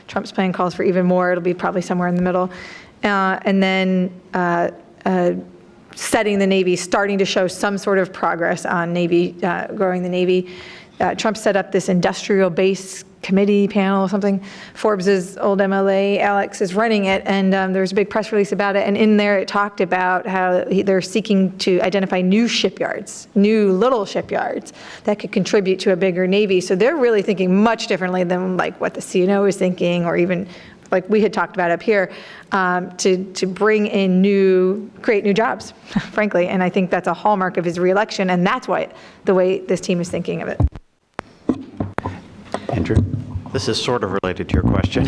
Trump's plan calls for even more. It'll be probably somewhere in the middle. And then setting the Navy, starting to show some sort of progress on Navy, growing the Navy. Trump set up this industrial base committee panel or something. Forbes's old MLA, Alex, is running it, and there's a big press release about it, and in there it talked about how they're seeking to identify new shipyards, new little shipyards that could contribute to a bigger Navy. So they're really thinking much differently than like what the CNO is thinking, or even like we had talked about up here, to bring in create new jobs, frankly. And I think that's a hallmark of his reelection, and that's why the way this team is thinking of it. Andrew? This is sort of related to your question.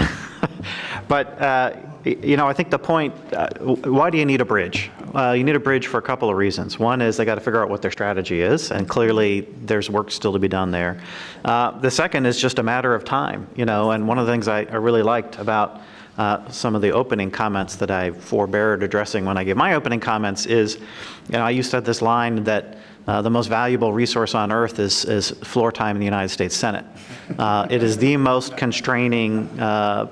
But, I think the point, why do you need a bridge? You need a bridge for a couple of reasons. One is they got to figure out what their strategy is, and clearly there's work still to be done there. The second is just a matter of time, and one of the things I really liked about some of the opening comments that I forbeared addressing when I gave my opening comments is, I used to have this line that the most valuable resource on earth is floor time in the United States Senate. It is the most constraining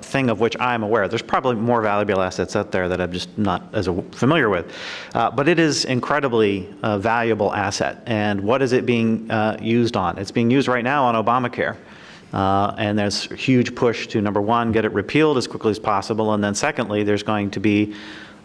thing of which I'm aware. There's probably more valuable assets out there that I'm just not as familiar with. But it is incredibly valuable asset. And what is it being used on? It's being used right now on Obamacare. And there's a huge push to, number one, get it repealed as quickly as possible. And then secondly, there's going to be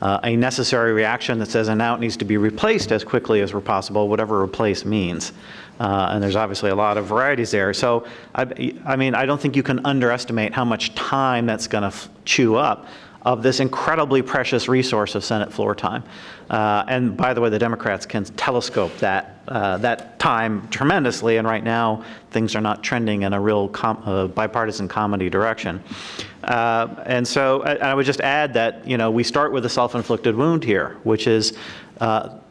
a necessary reaction that says, and now it needs to be replaced as quickly as possible, whatever replace means. And there's obviously a lot of varieties there. So, I don't think you can underestimate how much time that's going to chew up of this incredibly precious resource of Senate floor time. And by the way, the Democrats can telescope that time tremendously, and right now things are not trending in a real bipartisan comedy direction. And so I would just add that, we start with a self-inflicted wound here, which is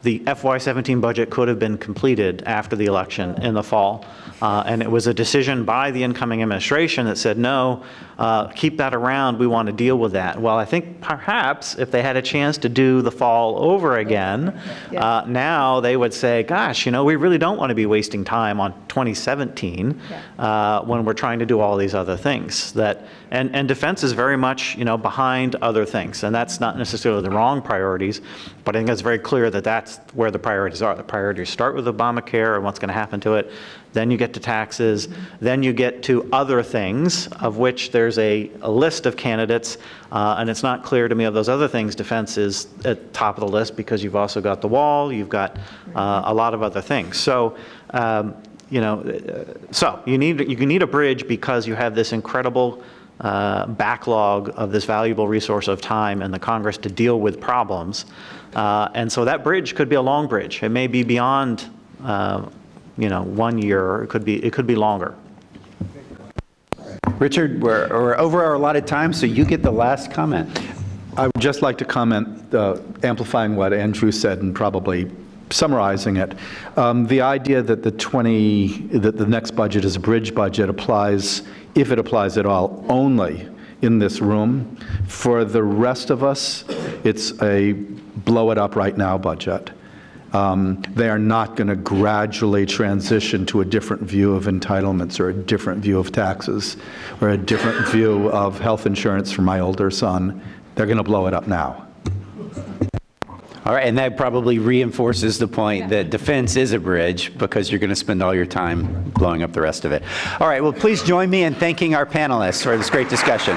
the FY17 budget could have been completed after the election in the fall. And it was a decision by the incoming administration that said, no, keep that around, we want to deal with that. Well, I think perhaps if they had a chance to do the fall over again, now they would say, gosh, we really don't want to be wasting time on 2017 when we're trying to do all these other things. And defense is very much, behind other things. And that's not necessarily the wrong priorities, but I think it's very clear that that's where the priorities are. The priorities start with Obamacare and what's going to happen to it. Then you get to taxes. Then you get to other things, of which there's a list of candidates. And it's not clear to me of those other things, defense is at top of the list because you've also got the wall, you've got a lot of other things. So, so you need a bridge because you have this incredible backlog of this valuable resource of time in the Congress to deal with problems. And so that bridge could be a long bridge. It may be beyond 1 year, or it could be longer. Richard, we're over our allotted time, so you get the last comment. I would just like to comment, amplifying what Andrew said and probably summarizing it. The idea that the next budget is a bridge budget applies, if it applies at all, only in this room. For the rest of us, it's a blow it up right now budget. They are not going to gradually transition to a different view of entitlements or a different view of taxes or a different view of health insurance for my older son. They're going to blow it up now. All right, and that probably reinforces the point that defense is a bridge because you're going to spend all your time blowing up the rest of it. All right, well, please join me in thanking our panelists for this great discussion.